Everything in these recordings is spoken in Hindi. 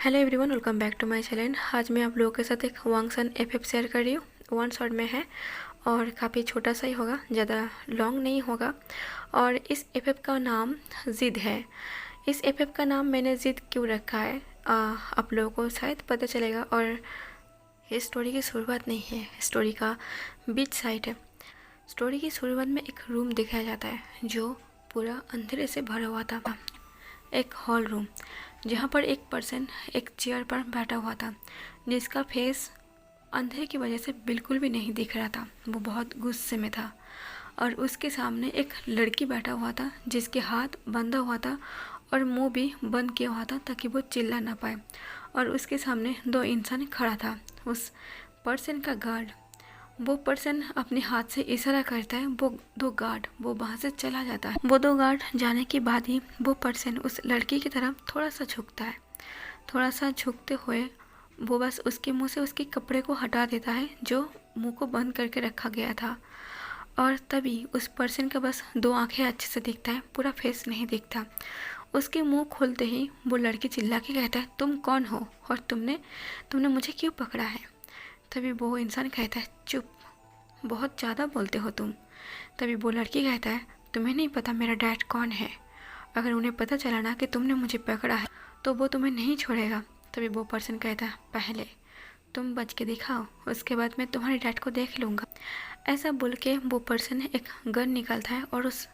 Hello everyone, welcome back to my channel. आज मैं आप लोगों के साथ एक वांगसन एफएफ शेयर कर रही हूँ। वन शॉट में है और काफ़ी छोटा सा ही होगा, ज़्यादा लॉन्ग नहीं होगा। और इस एफएफ का नाम जिद है। इस एफएफ का नाम मैंने जिद क्यों रखा है आप लोगों को शायद पता चलेगा। और ये स्टोरी की शुरुआत नहीं है, स्टोरी का बीच साइड है। स्टोरी की शुरुआत में एक रूम दिखाया जाता है जो पूरा अंधेरे से भरा हुआ था। एक हॉल रूम जहाँ पर एक पर्सन एक चेयर पर बैठा हुआ था जिसका फेस अंधेरे की वजह से बिल्कुल भी नहीं दिख रहा था। वो बहुत गुस्से में था और उसके सामने एक लड़की बैठा हुआ था जिसके हाथ बंधा हुआ था और मुंह भी बंद किया हुआ था ताकि वो चिल्ला ना पाए। और उसके सामने दो इंसान खड़ा था। उस पर्सन का गार्ड, वो पर्सन अपने हाथ से इशारा करता है, वो दो गार्ड वो वहाँ से चला जाता है। वो दो गार्ड जाने के बाद ही वो पर्सन उस लड़की की तरफ थोड़ा सा झुकता है। थोड़ा सा झुकते हुए वो बस उसके मुंह से उसके कपड़े को हटा देता है जो मुंह को बंद करके रखा गया था। और तभी उस पर्सन का बस दो आंखें अच्छे से दिखता है, पूरा फेस नहीं दिखता। उसके मुंह खोलते ही वो लड़की चिल्ला के कहता है, तुम कौन हो और तुमने तुमने मुझे क्यों पकड़ा है। तभी वो इंसान कहता है, चुप, बहुत ज़्यादा बोलते हो तुम। तभी वो लड़की कहता है, तुम्हें नहीं पता मेरा डैड कौन है। अगर उन्हें पता चला ना कि तुमने मुझे पकड़ा है तो वो तुम्हें नहीं छोड़ेगा। तभी वो पर्सन कहता है, पहले तुम बच के दिखाओ, उसके बाद मैं तुम्हारे डैड को देख लूँगा। ऐसा बोल के वो पर्सन एक गन निकालता है और उस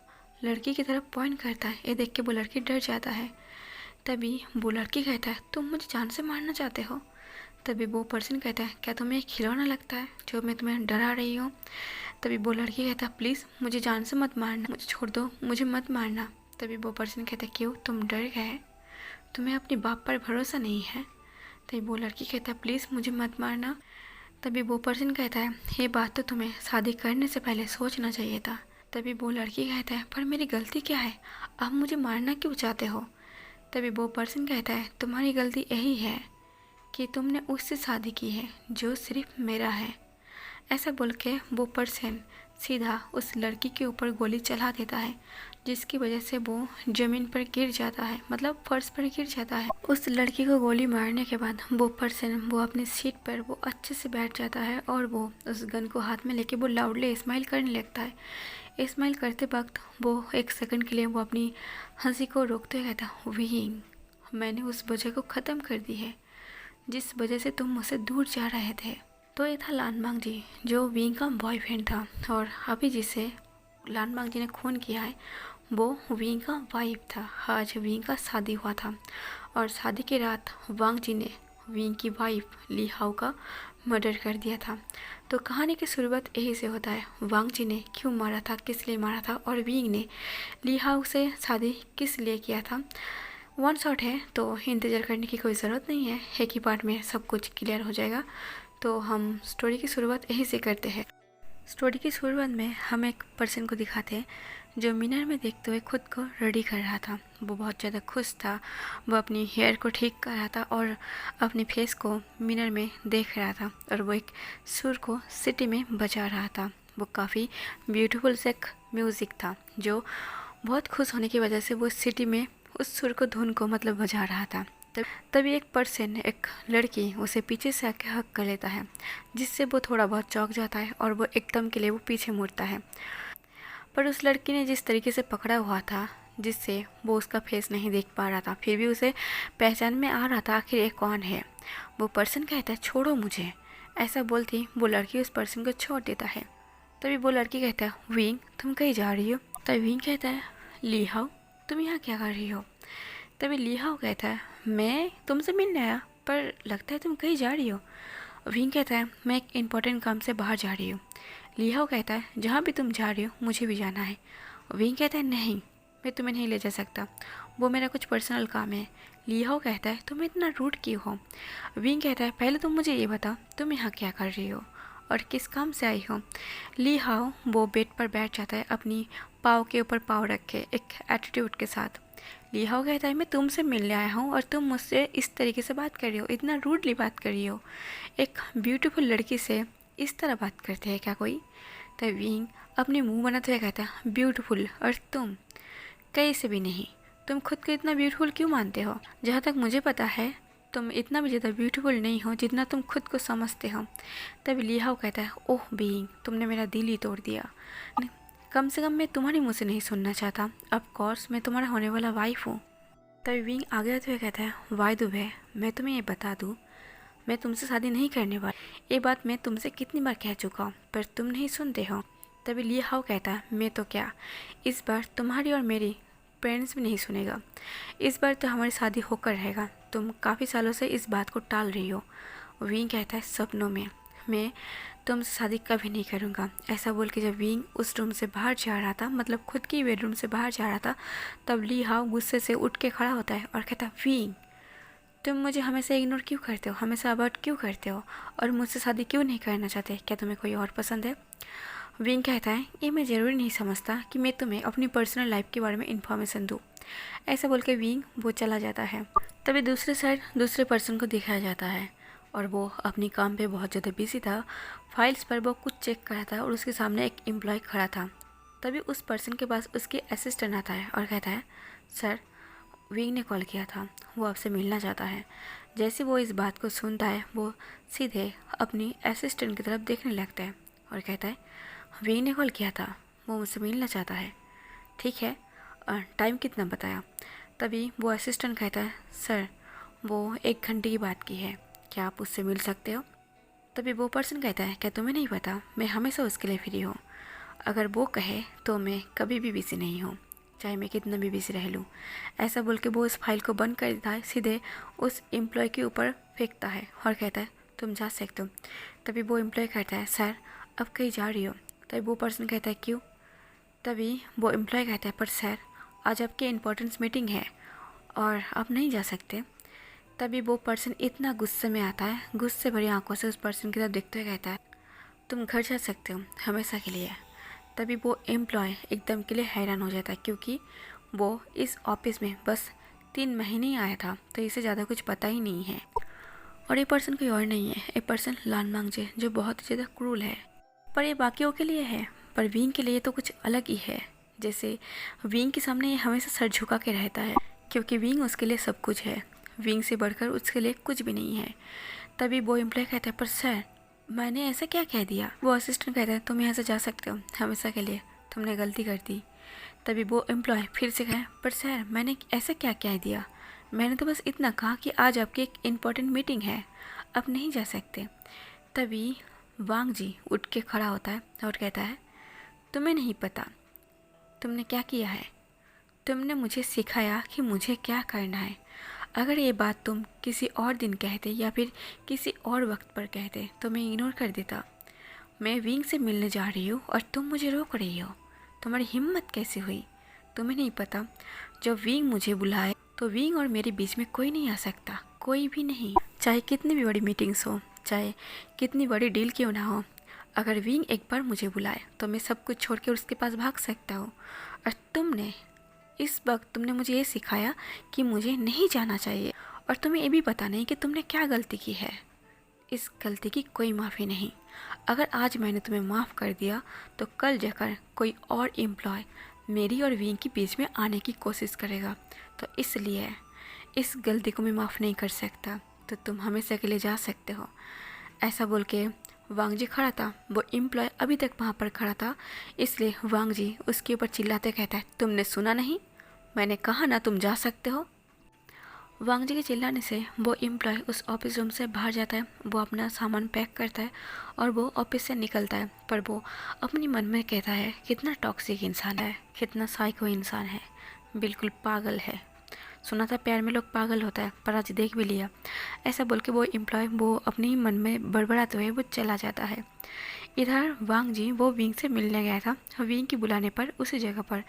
लड़की की तरफ पॉइंट करता है। ये देख के वो लड़की डर जाता है। तभी वो लड़की कहता है, तुम मुझे जान से मारना चाहते हो। तभी वो पर्सन कहता है, क्या तुम्हें एक खिलौना लगता है जो मैं तुम्हें डरा रही हूँ। तभी वो लड़की कहता है, प्लीज़ मुझे जान से मत मारना, मुझे छोड़ दो, मुझे मत मारना। तभी वो पर्सन कहता है, क्यों, तुम डर गए, तुम्हें अपने बाप पर भरोसा नहीं है। तभी वो लड़की कहता है, प्लीज़ मुझे मत मारना। तभी वो पर्सन कहता है, ये बात तो तुम्हें शादी करने से पहले सोचना चाहिए था। तभी वो लड़की कहता है, पर मेरी गलती क्या है, आप मुझे मारना क्यों चाहते हो। तभी वो पर्सन कहता है, तुम्हारी गलती यही है कि तुमने उससे शादी की है जो सिर्फ मेरा है। ऐसा बोल के वो पर्सन सीधा उस लड़की के ऊपर गोली चला देता है जिसकी वजह से वो ज़मीन पर गिर जाता है, मतलब फर्श पर गिर जाता है। उस लड़की को गोली मारने के बाद वो पर्सन वो अपनी सीट पर वो अच्छे से बैठ जाता है और वो उस गन को हाथ में लेके वो लाउडली स्माइल करने लगता है। स्माइल करते वक्त वो एक सेकंड के लिए वो अपनी हंसी को रोकते हुए कहता है, विंग, मैंने उस वजह को ख़त्म कर दी है जिस वजह से तुम मुझसे दूर जा रहे थे। तो ये था लानबांग जी जो विंग का बॉयफ्रेंड था। और अभी जिसे लानबांग जी ने खून किया है वो विंग का वाइफ था। आज विंग का शादी हुआ था और शादी की रात वांग जी ने विंग की वाइफ ली हाउ का मर्डर कर दिया था। तो कहानी की शुरुआत यही से होता है, वांग जी ने क्यों मारा था, किस लिए मारा था और विंग ने ली हाउ से शादी किस लिए किया था। वन शॉट है तो इंतज़ार करने की कोई ज़रूरत नहीं है, एक ही पार्ट में सब कुछ क्लियर हो जाएगा। तो हम स्टोरी की शुरुआत यहीं से करते हैं। स्टोरी की शुरुआत में हम एक पर्सन को दिखाते हैं जो मिरर में देखते हुए खुद को रेडी कर रहा था। वो बहुत ज़्यादा खुश था, वो अपनी हेयर को ठीक कर रहा था और अपने फेस को मिरर में देख रहा था और वो एक सुर को सिटी में बजा रहा था। वो काफ़ी ब्यूटीफुल से एक म्यूज़िक था जो बहुत खुश होने की वजह से वो सिटी में उस सुर को धुन को मतलब बजा रहा था। तभी एक पर्सन, एक लड़की उसे पीछे से आके हक कर लेता है जिससे वो थोड़ा बहुत चौंक जाता है और वो एकदम के लिए वो पीछे मुड़ता है। पर उस लड़की ने जिस तरीके से पकड़ा हुआ था जिससे वो उसका फेस नहीं देख पा रहा था, फिर भी उसे पहचान में आ रहा था आखिर ये कौन है। वो पर्सन कहता है, छोड़ो मुझे। ऐसा बोलती वो लड़की उस पर्सन को छोड़ देता है। तभी वो लड़की कहता है, विंग, तुम कहीं जा रही हो। तभी विंग कहता है, ली हाउ, तुम यहाँ क्या कर रही हो। तभी ली हाउ कहता है, मैं तुमसे मिलने आया, पर लगता है तुम कहीं जा रही हो। विंग कहता है, मैं एक इम्पोर्टेंट काम से बाहर जा रही हूँ। ली हाउ कहता है, जहाँ भी तुम जा रही हो मुझे भी जाना है। विंग कहता है, नहीं, मैं तुम्हें नहीं ले जा सकता, वो मेरा कुछ पर्सनल काम है। ली हाउ कहता है, तुम इतना रूड क्यों हो। विंग कहता है, पहले तुम मुझे ये बताओ तुम यहाँ क्या कर रही हो और किस काम से आई हो। ली हाउ वो बेड पर बैठ जाता है अपनी पाँव के ऊपर पाँव रखे एक एटीट्यूड के साथ। ली हाउ कहता है, मैं तुमसे मिलने आया हूँ और तुम मुझसे इस तरीके से बात कर रही हो, इतना रूडली बात कर रही हो। एक ब्यूटीफुल लड़की से इस तरह बात करते हैं क्या कोई। तब विंग अपने मुंह बनाते हुए कहता है, ब्यूटीफुल, और तुम कैसे भी नहीं, तुम खुद को इतना ब्यूटीफुल क्यों मानते हो। जहाँ तक मुझे पता है तुम इतना भी ज़्यादा ब्यूटीफुल नहीं हो जितना तुम खुद को समझते हो। तभी लिहाओ कहता है, ओह बीइंग, तुमने मेरा दिल ही तोड़ दिया। कम से कम मैं तुम्हारे मुँह से नहीं सुनना चाहता, ऑफ कोर्स मैं तुम्हारा होने वाला वाइफ हूँ। तभी विंग आगे आते हुए कहता है, वाई दुबे, मैं तुम्हें ये बता दूँ, मैं तुमसे शादी नहीं करने वाला। ये बात मैं तुमसे कितनी बार कह चुका हूँ, पर तुम नहीं सुनते हो। तभी लिहाओ कहता है, मैं तो क्या, इस बार तुम्हारी और मेरी पेरेंट्स भी नहीं सुनेगा। इस बार तो हमारी शादी होकर रहेगा। तुम काफ़ी सालों से इस बात को टाल रही हो। विंग कहता है, सपनों में मैं तुमसे शादी कभी नहीं करूँगा। ऐसा बोल के जब विंग उस रूम से बाहर जा रहा था, मतलब खुद की बेडरूम से बाहर जा रहा था, तब लिहाओ गुस्से से उठ के खड़ा होता है और कहता है, विंग तुम मुझे हमेशा इग्नोर क्यों करते हो, हमेशा अवॉइड क्यों करते हो, और मुझसे शादी क्यों नहीं करना चाहते? क्या तुम्हें कोई और पसंद है? विंग कहता है, ये मैं ज़रूरी नहीं समझता कि मैं तुम्हें अपनी पर्सनल लाइफ के बारे में इन्फॉर्मेशन दूँ। ऐसा बोल के विंग वो चला जाता है। तभी दूसरे साइड दूसरे पर्सन को दिखाया जाता है और वो अपनी काम पे बहुत ज़्यादा बिजी था। फाइल्स पर वो कुछ चेक कर रहा था और उसके सामने एक एम्प्लॉय खड़ा था। तभी उस पर्सन के पास उसकी असिस्टेंट आता है और कहता है, सर विंग ने कॉल किया था, वो आपसे मिलना चाहता है। जैसे वो इस बात को सुनता है वो सीधे अपनी असिस्टेंट की तरफ देखने लगता है और कहता है, विंग ने कॉल किया था, वो मुझसे मिलना चाहता है। ठीक है, टाइम कितना बताया? तभी वो असिस्टेंट कहता है, सर वो 1 घंटे की बात की है, क्या आप उससे मिल सकते हो? तभी वो पर्सन कहता है, क्या तुम्हें नहीं पता मैं हमेशा उसके लिए फ्री हूँ। अगर वो कहे तो मैं कभी भी बिजी नहीं हूँ, चाहे मैं कितना भी बिजी रह लूँ। ऐसा बोल के वो उस फाइल को बंद कर देता है, सीधे उस एम्प्लॉय के ऊपर फेंकता है और कहता है, तुम जा सकते हो। तभी वो एम्प्लॉय कहता है, सर अब कहीं जा रही हो? तभी वो पर्सन कहता है, क्यों? तभी वो एम्प्लॉय कहता है, पर सर आज आपकी इम्पोर्टेंस मीटिंग है और आप नहीं जा सकते। तभी वो पर्सन इतना गुस्से में आता है, गुस्से भरी आंखों से उस पर्सन की तरफ देखते हुए कहता है, तुम घर जा सकते हो हमेशा के लिए। तभी वो एम्प्लॉय एकदम के लिए हैरान हो जाता है, क्योंकि वो इस ऑफिस में बस 3 महीने ही आया था, तो इसे ज़्यादा कुछ पता ही नहीं है। और ये पर्सन कोई और नहीं है, ये पर्सन लान मांगजे, जो बहुत ही ज़्यादा क्रूल है। पर ये बाकियों के लिए है, पर विंग के लिए तो कुछ अलग ही है। जैसे विंग के सामने ये हमेशा सर झुका के रहता है, क्योंकि विंग उसके लिए सब कुछ है। विंग से बढ़कर उसके लिए कुछ भी नहीं है। तभी वो एम्प्लॉय कहता है, पर सर मैंने ऐसा क्या कह दिया? वो असिस्टेंट कहता है, तुम यहाँ से जा सकते हो हमेशा के लिए, तुमने गलती कर दी। तभी वो एम्प्लॉय फिर से कहे, पर सर मैंने ऐसा क्या कह दिया? मैंने तो बस इतना कहा कि आज आपकी एक इम्पोर्टेंट मीटिंग है, अब नहीं जा सकते। तभी वांग जी उठ के खड़ा होता है और कहता है, तुम्हें नहीं पता तुमने क्या किया है। तुमने मुझे सिखाया कि मुझे क्या करना है। अगर ये बात तुम किसी और दिन कहते या फिर किसी और वक्त पर कहते तो मैं इग्नोर कर देता। मैं विंग से मिलने जा रही हूँ और तुम मुझे रोक रही हो। तुम्हारी हिम्मत कैसे हुई? तुम्हें नहीं पता, जब विंग मुझे बुलाए तो विंग और मेरे बीच में कोई नहीं आ सकता, कोई भी नहीं। चाहे कितनी भी बड़ी मीटिंग्स हो, चाहे कितनी बड़ी डील क्यों ना हो, अगर विंग एक बार मुझे बुलाए तो मैं सब कुछ छोड़ के उसके पास भाग सकता हूँ। और इस वक्त तुमने मुझे ये सिखाया कि मुझे नहीं जाना चाहिए, और तुम्हें ये भी पता नहीं कि तुमने क्या गलती की है। इस गलती की कोई माफ़ी नहीं। अगर आज मैंने तुम्हें माफ़ कर दिया तो कल जाकर कोई और एम्प्लॉय मेरी और विंग के बीच में आने की कोशिश करेगा, तो इसलिए इस गलती को मैं माफ़ नहीं कर सकता। तो तुम हमेशा के लिए जा सकते हो। ऐसा बोल के वांग जी खड़ा था, वो एम्प्लॉय अभी तक वहाँ पर खड़ा था, इसलिए वांग जी उसके ऊपर चिल्लाते कहता है, तुमने सुना नहीं? मैंने कहा ना तुम जा सकते हो। वांग जी के चिल्लाने से वो एम्प्लॉय उस ऑफिस रूम से बाहर जाता है। वो अपना सामान पैक करता है और वो ऑफिस से निकलता है। पर वो अपने मन में कहता है, कितना टॉक्सिक इंसान है, कितना साइको इंसान है, बिल्कुल पागल है। सुना था प्यार में लोग पागल होता है, पर आज देख भी लिया। ऐसा बोल के वो एम्प्लॉय वो अपने ही मन में बड़बड़ाते हुए वो चला जाता है। इधर वांग जी वो विंग से मिलने गया था, विंग के बुलाने पर उसी जगह पर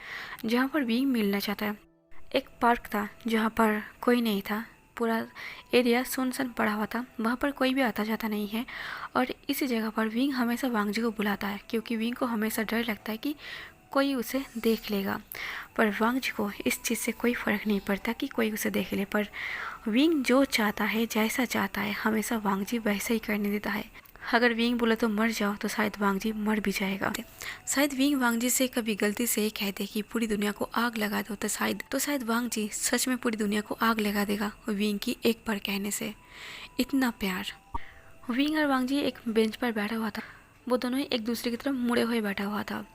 जहाँ पर विंग मिलना चाहता है। एक पार्क था जहाँ पर कोई नहीं था, पूरा एरिया सुनसान पड़ा हुआ था, वहाँ पर कोई भी आता जाता नहीं है। और इसी जगह पर विंग हमेशा वांग जी को बुलाता है, क्योंकि विंग को हमेशा डर लगता है कि कोई उसे देख लेगा। पर वांग जी को इस चीज़ से कोई फ़र्क नहीं पड़ता कि कोई उसे देख ले। पर विंग जो चाहता है, जैसा चाहता है, हमेशा वांग जी वैसा ही करने देता है। अगर विंग बोला तो मर जाओ तो शायद वांग जी मर भी जाएगा। शायद विंग वांग जी से कभी गलती से कह दे कि पूरी दुनिया को आग लगा दो तो शायद वांग जी सच में पूरी दुनिया को आग लगा देगा विंग की एक बार कहने से। इतना प्यार। विंग और वांग जी एक बेंच पर बैठा हुआ था। वो दोनों ही एक दूसरे की तरफ मुड़े हुए बैठा हुआ था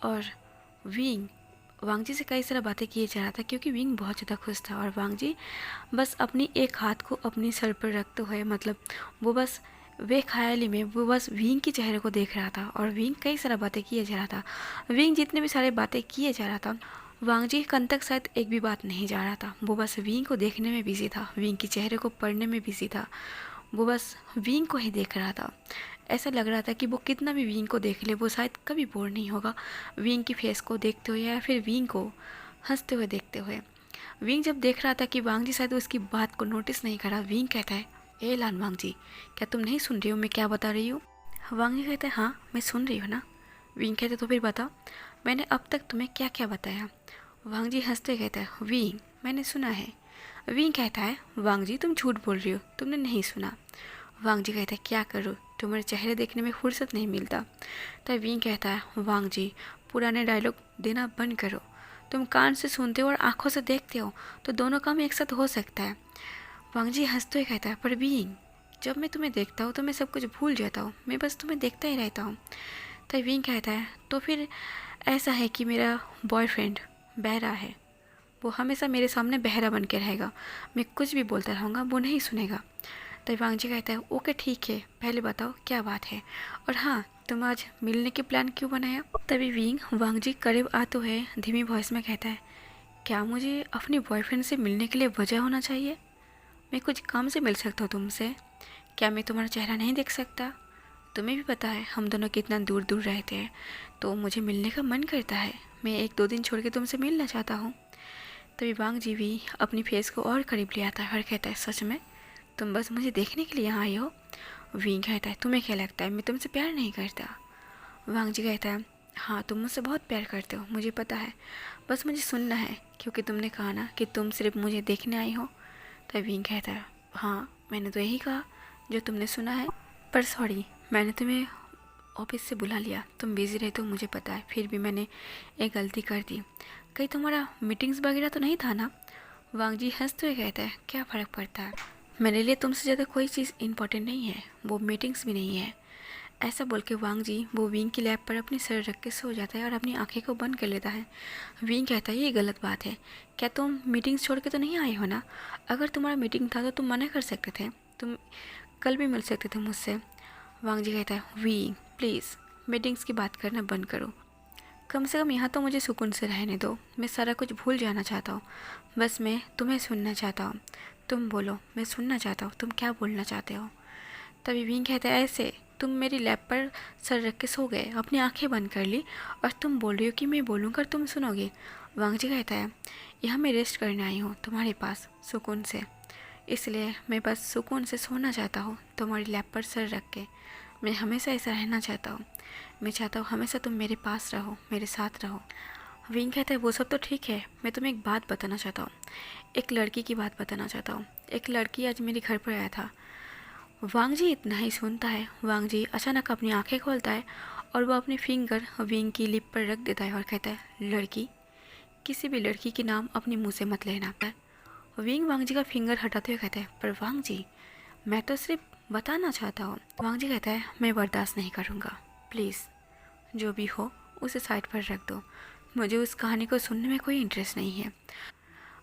और विंग वांग जी से कई सारा बातें किए जा रहा था क्योंकि विंग बहुत ज़्यादा खुश था और वांग जी बस अपनी एक हाथ को अपनी सर पर रखते हुए मतलब वो बस वे ख्याली में वो बस विंग के चेहरे को देख रहा था और विंग कई सारा बातें किए जा रहा था। विंग जितने भी सारे बातें किए जा रहा था वांग जी कन तक शायद एक भी बात नहीं जा रहा था। वो बस विंग को देखने में बिजी था, विंग के चेहरे को पढ़ने में बिजी था। वो बस विंग को ही देख रहा था। ऐसा लग रहा था कि वो कितना भी विंग को देख ले वो शायद कभी बोर नहीं होगा विंग की फेस को देखते हुए या फिर विंग को हंसते हुए देखते हुए। विंग जब देख रहा था कि वांग जी शायद उसकी बात को नोटिस नहीं करा, विंग कहता है, ए लान वांग जी, क्या तुम नहीं सुन रही हो मैं क्या बता रही हूँ? वांग जी कहता है, हाँ मैं सुन रही हूँ ना। विंग कहते तो फिर बताओ मैंने अब तक तुम्हें क्या क्या बताया? वांग जी हंसते कहता है, विंग मैंने सुना है। विंग कहता है, वांग जी तुम झूठ बोल रही हो, तुमने नहीं सुना। वांग जी कहता है, क्या करूँ, तुम्हारे चेहरे देखने में फुर्सत नहीं मिलता। तब विंग कहता है, वांग जी पुराने डायलॉग देना बंद करो, तुम कान से सुनते हो और आंखों से देखते हो तो दोनों काम एक साथ हो सकता है। वांग जी हंसते हुए कहता है, पर विंग जब मैं तुम्हें देखता हूँ तो मैं सब कुछ भूल जाता हूँ, मैं बस तुम्हें देखता ही रहता हूँ। तब विंग कहता है, तो फिर ऐसा है कि मेरा बॉयफ्रेंड बहरा है, वो हमेशा मेरे सामने बहरा बन के रहेगा, मैं कुछ भी बोलता रहूँगा वो नहीं सुनेगा। तब वांग जी कहता है, ओके ठीक है, पहले बताओ क्या बात है, और हाँ तुम आज मिलने की प्लान क्यों बनाया? तभी विंग वांग जी करीब आते हुए धीमी वॉइस में कहता है, क्या मुझे अपने बॉयफ्रेंड से मिलने के लिए वजह होना चाहिए? मैं कुछ काम से मिल सकता हूँ तुमसे? क्या मैं तुम्हारा चेहरा नहीं देख सकता? तुम्हें भी पता है हम दोनों कितना दूर दूर रहते हैं, तो मुझे मिलने का मन करता है, मैं एक दो दिन छोड़ के तुमसे मिलना चाहता हूँ। तभी वांग जी भी अपनी फेस को और करीब ले आता है और कहता है, सच में तुम बस मुझे देखने के लिए यहाँ आई हो? विंग कहता है, तुम्हें क्या लगता है मैं तुमसे प्यार नहीं करता? वांग जी कहता है, हाँ तुम मुझसे बहुत प्यार करते हो, मुझे पता है, बस मुझे सुनना है क्योंकि तुमने कहा ना कि तुम सिर्फ मुझे देखने आई हो। तो विंग कहता है, हाँ मैंने तो यही कहा जो तुमने सुना है, पर सॉरी मैंने तुम्हें ऑफिस से बुला लिया, तुम बिजी रहते हो मुझे पता है, फिर भी मैंने एक गलती कर दी। कहीं तुम्हारा मीटिंग्स वगैरह तो नहीं था ना? वांग जी हंसते हुए कहता है, क्या फ़र्क पड़ता है, मेरे लिए तुमसे ज़्यादा कोई चीज़ इम्पोर्टेंट नहीं है, वो मीटिंग्स भी नहीं है। ऐसा बोल के वांग जी वो विंग की लैब पर अपनी सर रख के सो जाता है और अपनी आंखें को बंद कर लेता है। विंग कहता है, ये गलत बात है, क्या तुम मीटिंग्स छोड़ के तो नहीं आए हो ना? अगर तुम्हारा मीटिंग था तो तुम मना कर सकते थे, तुम कल भी मिल सकते थे मुझसे। वांग जी कहता है, विंग प्लीज़ मीटिंग्स की बात करना बंद करो, कम से कम यहाँ तो मुझे सुकून से रहने दो, मैं सारा कुछ भूल जाना चाहता हूँ, बस मैं तुम्हें सुनना चाहता हूँ, तुम बोलो मैं सुनना चाहता हूँ, तुम क्या बोलना चाहते हो? तभी विंग कहता है, ऐसे तुम मेरी लैब पर सर रख के सो गए, अपनी आंखें बंद कर ली और तुम बोल रही हो कि मैं बोलूँगा और तुम सुनोगे। वांग जी कहता है, यहाँ मैं रेस्ट करने आई हूँ तुम्हारे पास सुकून से, इसलिए मैं बस सुकून से सोना चाहता हूँ तुम्हारी लैब पर सर रख के, मैं हमेशा ऐसा रहना चाहता हूँ, मैं चाहता हूँ हमेशा तुम मेरे पास रहो, मेरे साथ रहो। विंग कहता है, वो सब तो ठीक है, मैं तुम्हें एक बात बताना चाहता हूँ, एक लड़की की बात बताना चाहता हूँ। एक लड़की आज मेरे घर पर आया था। वांग जी इतना ही सुनता है, वांग जी अचानक अपनी आंखें खोलता है और वो अपनी फिंगर विंग की लिप पर रख देता है और कहता है, लड़की, किसी भी लड़की के नाम अपने मुंह से मत लेना। विंग वांग जी का फिंगर हटाते हुए कहता है, पर वांग जी मैं तो सिर्फ बताना चाहता हूँ। वांग जी कहता है, मैं बर्दाश्त नहीं करूँगा, प्लीज़ जो भी हो उसे साइड पर रख दो, मुझे उस कहानी को सुनने में कोई इंटरेस्ट नहीं है।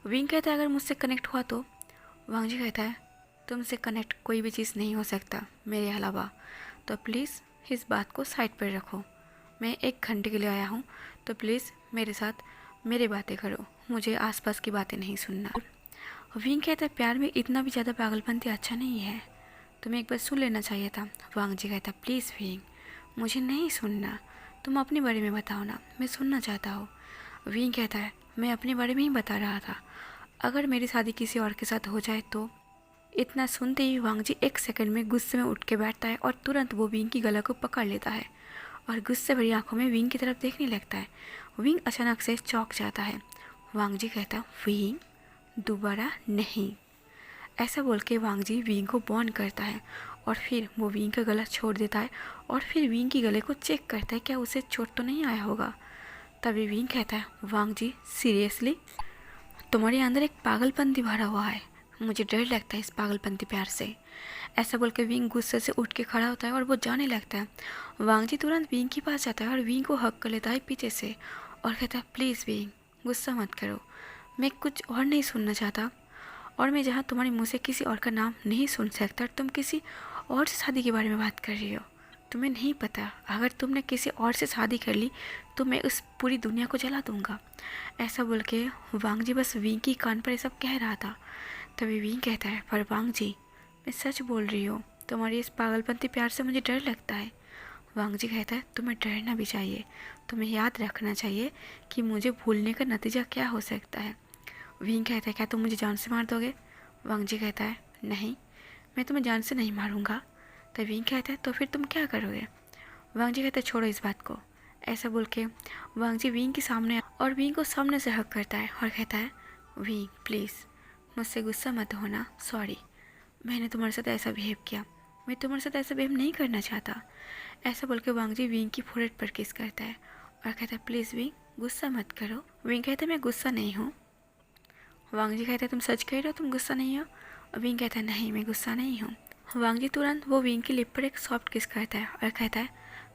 विंग कहता है, अगर मुझसे कनेक्ट हुआ तो? वांग जी कहता है, तुमसे कनेक्ट कोई भी चीज़ नहीं हो सकता मेरे अलावा, तो प्लीज़ इस बात को साइड पर रखो, मैं 1 घंटे के लिए आया हूँ, तो प्लीज़ मेरे साथ मेरी बातें करो, मुझे आसपास की बातें नहीं सुनना। विंग कहता है, प्यार में इतना भी ज़्यादा पागलपंती अच्छा नहीं है, तुम्हें एक बार सुन लेना चाहिए था। वांग जी कहता है, प्लीज़ विंग मुझे नहीं सुनना, तुम अपने बारे में बताओ ना, मैं सुनना चाहता हूँ। विंग कहता है, मैं अपने बारे में ही बता रहा था, अगर मेरी शादी किसी और के साथ हो जाए तो? इतना सुनते ही वांग जी 1 सेकंड में गुस्से में उठ के बैठता है और तुरंत वो विंग की गला को पकड़ लेता है और गुस्से भरी आंखों में विंग की तरफ देखने लगता है। विंग अचानक से चौंक जाता है। वांग जी कहता, विंग दोबारा नहीं। ऐसा बोल के वांग जी विंग को बॉन्ड करता है और फिर वो विंग का गला छोड़ देता है और फिर विंग के गले को चेक करता है क्या उसे चोट तो नहीं आया होगा। तभी विंग कहता है, वांग जी सीरियसली तुम्हारे अंदर एक पागलपंती भरा हुआ है, मुझे डर लगता है इस पागलपंती प्यार से। ऐसा बोल के विंग गुस्से से उठ के खड़ा होता है और वो जाने लगता है। वांग जी तुरंत विंग के पास जाता है और विंग को हक कर लेता है पीछे से और कहता है, प्लीज़ विंग गुस्सा मत करो, मैं कुछ और नहीं सुनना चाहता, और मैं जहाँ तुम्हारे मुँह से किसी और का नाम नहीं सुन सकता, तुम किसी और से शादी के बारे में बात कर रही हो। तुम्हें नहीं पता अगर तुमने किसी और से शादी कर ली तो मैं उस पूरी दुनिया को जला दूंगा। ऐसा बोल के वांग जी बस विंग की कान पर ये सब कह रहा था। तभी विंग कहता है, पर वांग जी मैं सच बोल रही हूँ, तुम्हारी इस पागलपंती प्यार से मुझे डर लगता है। वांग जी कहता है, तुम्हें डरना भी चाहिए, तुम्हें याद रखना चाहिए कि मुझे भूलने का नतीजा क्या हो सकता है। विंग कहता है, क्या तुम मुझे जान से मार दोगे? वांग जी कहता है, नहीं मैं तुम्हें जान से नहीं मारूंगा। तो विंग कहता है, तो फिर तुम क्या करोगे? वांग जी कहता है, छोड़ो इस बात को। ऐसा बोल के वांग जी विंग के सामने और विंग को सामने से हक करता है और कहता है, विंग प्लीज़ मुझसे गुस्सा मत होना, सॉरी मैंने तुम्हारे साथ ऐसा बिहेव किया, मैं तुम्हारे साथ ऐसा बिहेव नहीं करना चाहता। ऐसा बोल के वांग जी विंग की फोrehead पर किस करता है और कहता है, प्लीज़ विंग गुस्सा मत करो। विंग कहता है, मैं गुस्सा नहीं हूँ। वांग जी कहता है, तुम सच कह रहे हो तुम गुस्सा नहीं हो? और विंग कहता है, नहीं मैं गुस्सा नहीं हूँ। वांग जी तुरंत वो विंग की लिप पर एक सॉफ्ट किस करता है और कहता है,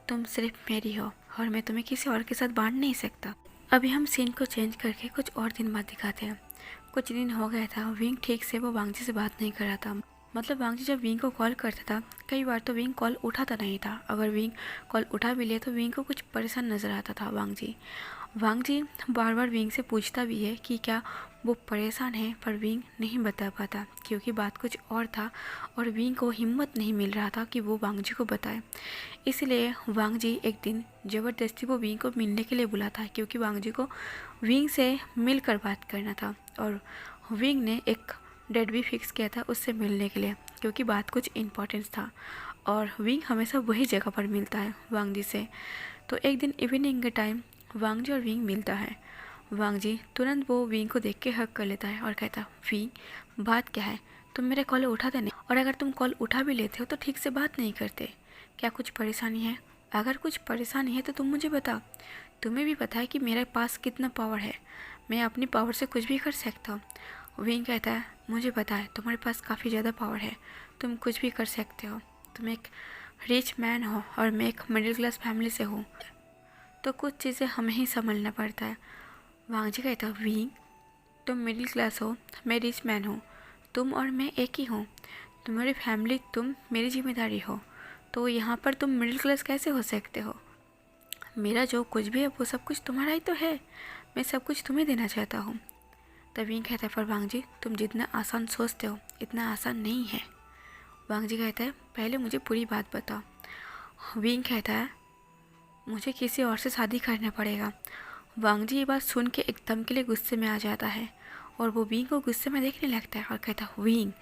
तुम सिर्फ मेरी हो और मैं तुम्हें किसी और के साथ बांट नहीं सकता। अभी हम सीन को चेंज करके कुछ और दिन बाद दिखाते हैं। कुछ दिन हो गया था, विंग ठीक से वो वांग जी से बात नहीं कर रहा था। मतलब वांग जी जब विंग को कॉल करता था कई बार तो विंग कॉल उठाता नहीं था, अगर विंग कॉल उठा भी ले तो विंग को कुछ परेशान नज़र आता था। वांग जी बार बार विंग से पूछता भी है कि क्या वो परेशान है, पर विंग नहीं बता पाता क्योंकि बात कुछ और था और विंग को हिम्मत नहीं मिल रहा था कि वो वांग जी को बताए। इसलिए वांग जी एक दिन ज़बरदस्ती वो विंग को मिलने के लिए बुलाता है क्योंकि वांग जी को विंग से मिलकर बात करना था और विंग ने एक डेट भी फिक्स किया था उससे मिलने के लिए क्योंकि बात कुछ इम्पोर्टेंस था और विंग हमेशा वही जगह पर मिलता है वांग जी से। तो एक दिन इवनिंग के टाइम वांग जी और विंग मिलता है। वांग जी तुरंत वो विंग को देख के हक कर लेता है और कहता, विंग बात क्या है, तुम मेरे कॉल उठाते नहीं, और अगर तुम कॉल उठा भी लेते हो तो ठीक से बात नहीं करते, क्या कुछ परेशानी है? अगर कुछ परेशानी है तो तुम मुझे बताओ, तुम्हें भी पता है कि मेरे पास कितना पावर है, मैं अपनी पावर से कुछ भी कर सकता हूँ। विंग कहता है, मुझे पता है तुम्हारे पास काफ़ी ज़्यादा पावर है, तुम कुछ भी कर सकते हो, तुम एक रिच मैन हो और मैं एक मिडिल क्लास फैमिली से हूँ, तो कुछ चीज़ें हमें ही संभलना पड़ता है। वांग जी कहता, विंग तुम मिडिल क्लास हो, मैं रिच मैन हूँ, तुम और मैं एक ही हूँ, तुम्हारी फैमिली तुम मेरी जिम्मेदारी हो, तो यहाँ पर तुम मिडिल क्लास कैसे हो सकते हो? मेरा जो कुछ भी है वो सब कुछ तुम्हारा ही तो है, मैं सब कुछ तुम्हें देना चाहता हूँ। तब विंग कहता है, पर वांग जी तुम जितना आसान सोचते हो इतना आसान नहीं है। वांग जी कहता है, पहले मुझे पूरी बात बताओ। विंग कहता है, मुझे किसी और से शादी करना पड़ेगा। वांग जी ये बात सुन के एकदम के लिए गुस्से में आ जाता है और वो विंग को गुस्से में देखने लगता है और कहता है, विंग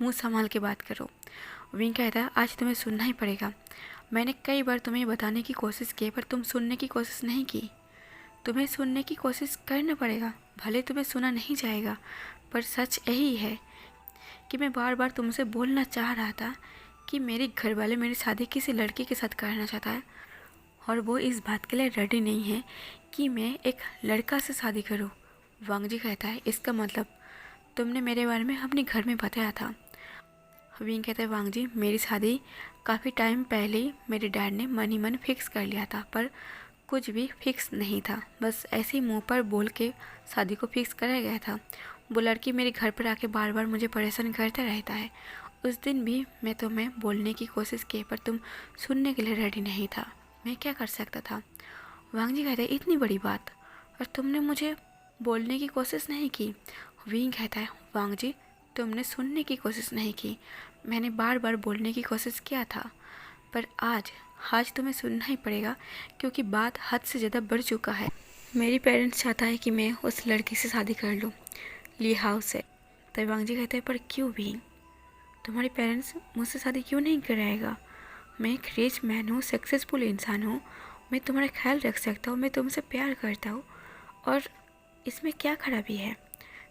मुंह संभाल के बात करो। विंग कहता है, आज तुम्हें सुनना ही पड़ेगा, मैंने कई बार तुम्हें बताने की कोशिश की पर तुम सुनने की कोशिश नहीं की, तुम्हें सुनने की कोशिश करना पड़ेगा, भले तुम्हें सुना नहीं जाएगा, पर सच यही है कि मैं बार बार तुमसे बोलना चाह रहा था कि मेरे घर वाले मेरी शादी किसी लड़के के साथ करना चाहता है और वो इस बात के लिए रेडी नहीं है कि मैं एक लड़का से शादी करूं। वांग जी कहता है, इसका मतलब तुमने मेरे बारे में अपने घर में बताया था। विंग कहता है, वांग जी मेरी शादी काफ़ी टाइम पहले ही मेरे डैड ने मन ही मन फिक्स कर लिया था, पर कुछ भी फिक्स नहीं था, बस ऐसे ही मुंह पर बोल के शादी को फिक्स कराया गया था। वो लड़की मेरे घर पर आके बार बार मुझे परेशान करता रहता है, उस दिन भी मैं तुम्हें बोलने की कोशिश की पर तुम सुनने के लिए रेडी नहीं था, मैं क्या कर सकता था? वांग जी कहते हैं, इतनी बड़ी बात और तुमने मुझे बोलने की कोशिश नहीं की। विंग कहता है, वांग जी तुमने सुनने की कोशिश नहीं की, मैंने बार बार बोलने की कोशिश किया था, पर आज तुम्हें सुनना ही पड़ेगा क्योंकि बात हद से ज़्यादा बढ़ चुका है। मेरी पेरेंट्स चाहता है कि मैं उस लड़की से शादी कर लूँ, ली हाउस से। तब वांग जी कहते हैं, पर क्यों भी? तुम्हारे पेरेंट्स मुझसे शादी क्यों नहीं कराएगा? मैं एक रिच मैन हूँ, सक्सेसफुल इंसान हूँ, मैं तुम्हारा ख्याल रख सकता हूँ, मैं तुमसे प्यार करता हूँ और इसमें क्या खराबी है?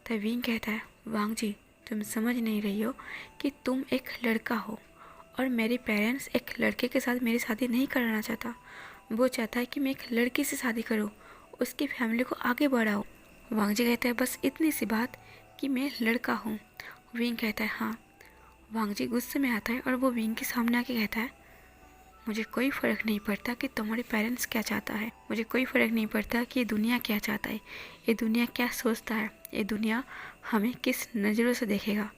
तब विंग कहता है, वांग जी तुम समझ नहीं रही हो कि तुम एक लड़का हो और मेरे पेरेंट्स एक लड़के के साथ मेरी शादी नहीं कराना चाहता। वो चाहता है कि मैं एक लड़की से शादी करूँ, उसकी फैमिली को आगे बढ़ाऊँ। वांग जी कहता है बस इतनी सी बात कि मैं लड़का हूँ। विंग कहता है हाँ। वांग जी गुस्से में आता है और वो विंग के सामने आके कहता है मुझे कोई फ़र्क नहीं पड़ता कि तुम्हारे पेरेंट्स क्या चाहता है, मुझे कोई फ़र्क नहीं पड़ता कि ये दुनिया क्या चाहता है, ये दुनिया क्या सोचता है, ये दुनिया हमें किस नज़रों से देखेगा।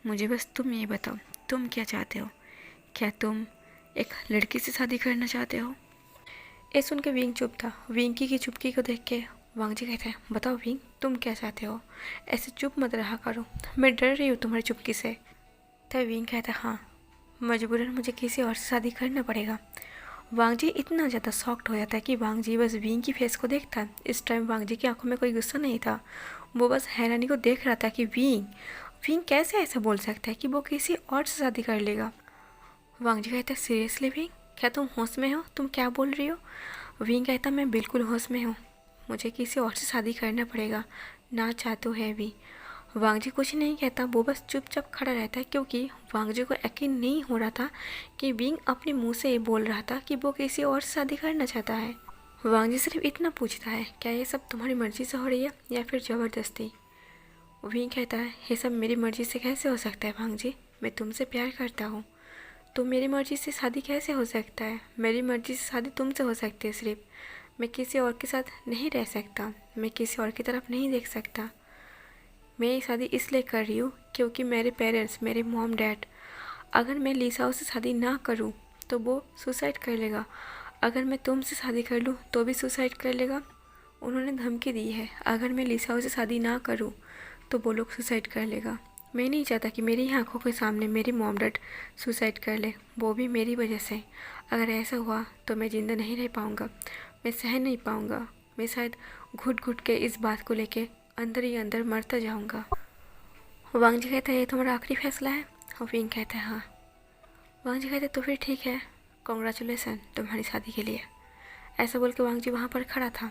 मुझे बस तुम ये बताओ, तुम क्या चाहते हो? क्या तुम एक लड़की से शादी करना चाहते हो? ये सुन के विंग चुप था। विंकी की चुप्पी को देख के वांग जी कहते हैं बताओ विंग, तुम क्या चाहते हो? ऐसे चुप मत रहा करो, मैं डर रही हूँ तुम्हारी चुप्पी से। तब विंग कहता है हाँ, मजबूरन मुझे किसी और से शादी करना पड़ेगा। वांग जी इतना ज़्यादा शॉक्ड हो जाता है कि वांग जी बस विंग की फेस को देखता है। इस टाइम वांग जी की आंखों में कोई गुस्सा नहीं था, वो बस हैरानी को देख रहा था कि विंग विंग कैसे ऐसा बोल सकता है कि वो किसी और से शादी कर लेगा। वांग जी कहता है सीरियसली विंग, क्या तुम होश में हो? तुम क्या बोल रही हो? विंग कहता मैं बिल्कुल होश में हूँ, मुझे किसी और से शादी करना पड़ेगा, ना चाहते है भी। वांग जी कुछ नहीं कहता, वो बस चुपचाप खड़ा रहता है क्योंकि वांग जी को यकीन नहीं हो रहा था कि विंग अपने मुंह से ये बोल रहा था कि वो किसी और से शादी करना चाहता है। वांग जी सिर्फ इतना पूछता है क्या ये सब तुम्हारी मर्जी से हो रही है या फिर ज़बरदस्ती? विंग कहता है ये सब मेरी मर्जी से कैसे हो सकता है वांग जी, मैं तुमसे प्यार करता हूँ, तो मेरी मर्जी से शादी कैसे हो सकता है? मेरी मर्जी से शादी तुमसे हो सकती है सिर्फ, मैं किसी और के साथ नहीं रह सकता, मैं किसी और की तरफ नहीं देख सकता। मैं ये शादी इसलिए कर रही हूँ क्योंकि मेरे पेरेंट्स, मेरे मॉम डैड, अगर मैं लिसाओ से शादी ना करूँ तो वो सुसाइड कर लेगा, अगर मैं तुमसे शादी कर लूँ तो भी सुसाइड कर लेगा। उन्होंने धमकी दी है अगर मैं लिसाओ से शादी ना करूँ तो वो लोग सुसाइड कर लेगा। मैं नहीं चाहता कि मेरी आंखों के सामने मेरी मॉम डैड सुसाइड कर ले, वो भी मेरी वजह से। अगर ऐसा हुआ तो मैं ज़िंदा नहीं रह पाऊँगा, मैं सह नहीं पाऊँगा, मैं शायद घुट घुट के इस बात को लेके अंदर ही अंदर मरता जाऊँगा। वांग जी कहता है ये तुम्हारा आखिरी फैसला है? और विंग कहता है हाँ। वांग जी कहते तो फिर ठीक है, कॉन्ग्रेचुलेसन तुम्हारी शादी के लिए। ऐसा बोल के वांग जी वहाँ पर खड़ा था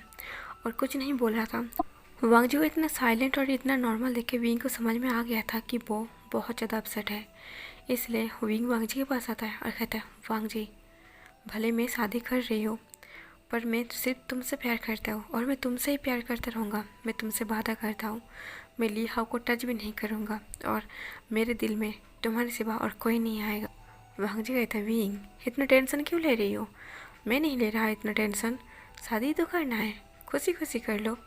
और कुछ नहीं बोल रहा था। वांग जी को इतना साइलेंट और इतना नॉर्मल देख के विंग को समझ में आ गया था कि वो बहुत ज़्यादा अपसेट है। इसलिए विंग वांग जी के पास आता है और कहता है वांग जी, भले मैं शादी कर रही हूँ पर मैं सिर्फ तुमसे प्यार करता हूँ और मैं तुमसे ही प्यार करता रहूँगा। मैं तुमसे वादा करता हूँ मैं ली हाउ को टच भी नहीं करूँगा और मेरे दिल में तुम्हारे सिवा और कोई नहीं आएगा। वांग जी कहता है विंग इतना टेंशन क्यों ले रही हो? मैं नहीं ले रहा इतना टेंशन, शादी तो करना है, खुशी खुशी कर लो,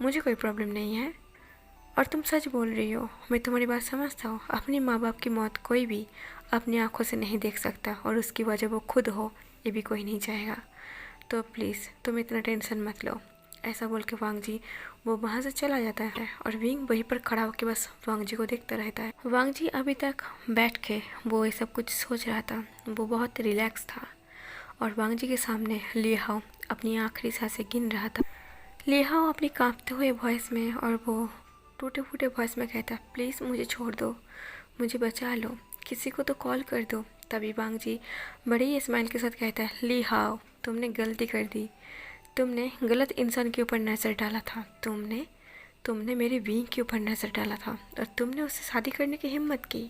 मुझे कोई प्रॉब्लम नहीं है। और तुम सच बोल रही हो, मैं तुम्हारी बात समझता हूँ। अपने माँ बाप की मौत कोई भी अपनी आंखों से नहीं देख सकता और उसकी वजह वो खुद हो ये भी कोई नहीं चाहेगा, तो प्लीज़ तुम इतना टेंशन मत लो। ऐसा बोल के वांग जी वो वहाँ से चला जाता है और विंग वहीं पर खड़ा होकर बस वांग जी को देखता रहता है। वांग जी अभी तक बैठ के वो ये सब कुछ सोच रहा था, वो बहुत रिलैक्स था और वांग जी के सामने ली हाउ अपनी आखिरी सांसें गिन रहा था। ली हाउ अपनी कांपते हुए वॉइस में और वो टूटे फूटे वॉइस में कहता प्लीज़ मुझे छोड़ दो, मुझे बचा लो, किसी को तो कॉल कर दो। तभी वांग जी बड़े ही स्माइल के साथ कहता है ली हाउ तुमने गलती कर दी, तुमने गलत इंसान के ऊपर नज़र डाला था, तुमने मेरे विंग के ऊपर नज़र डाला था और तुमने उससे शादी करने की हिम्मत की।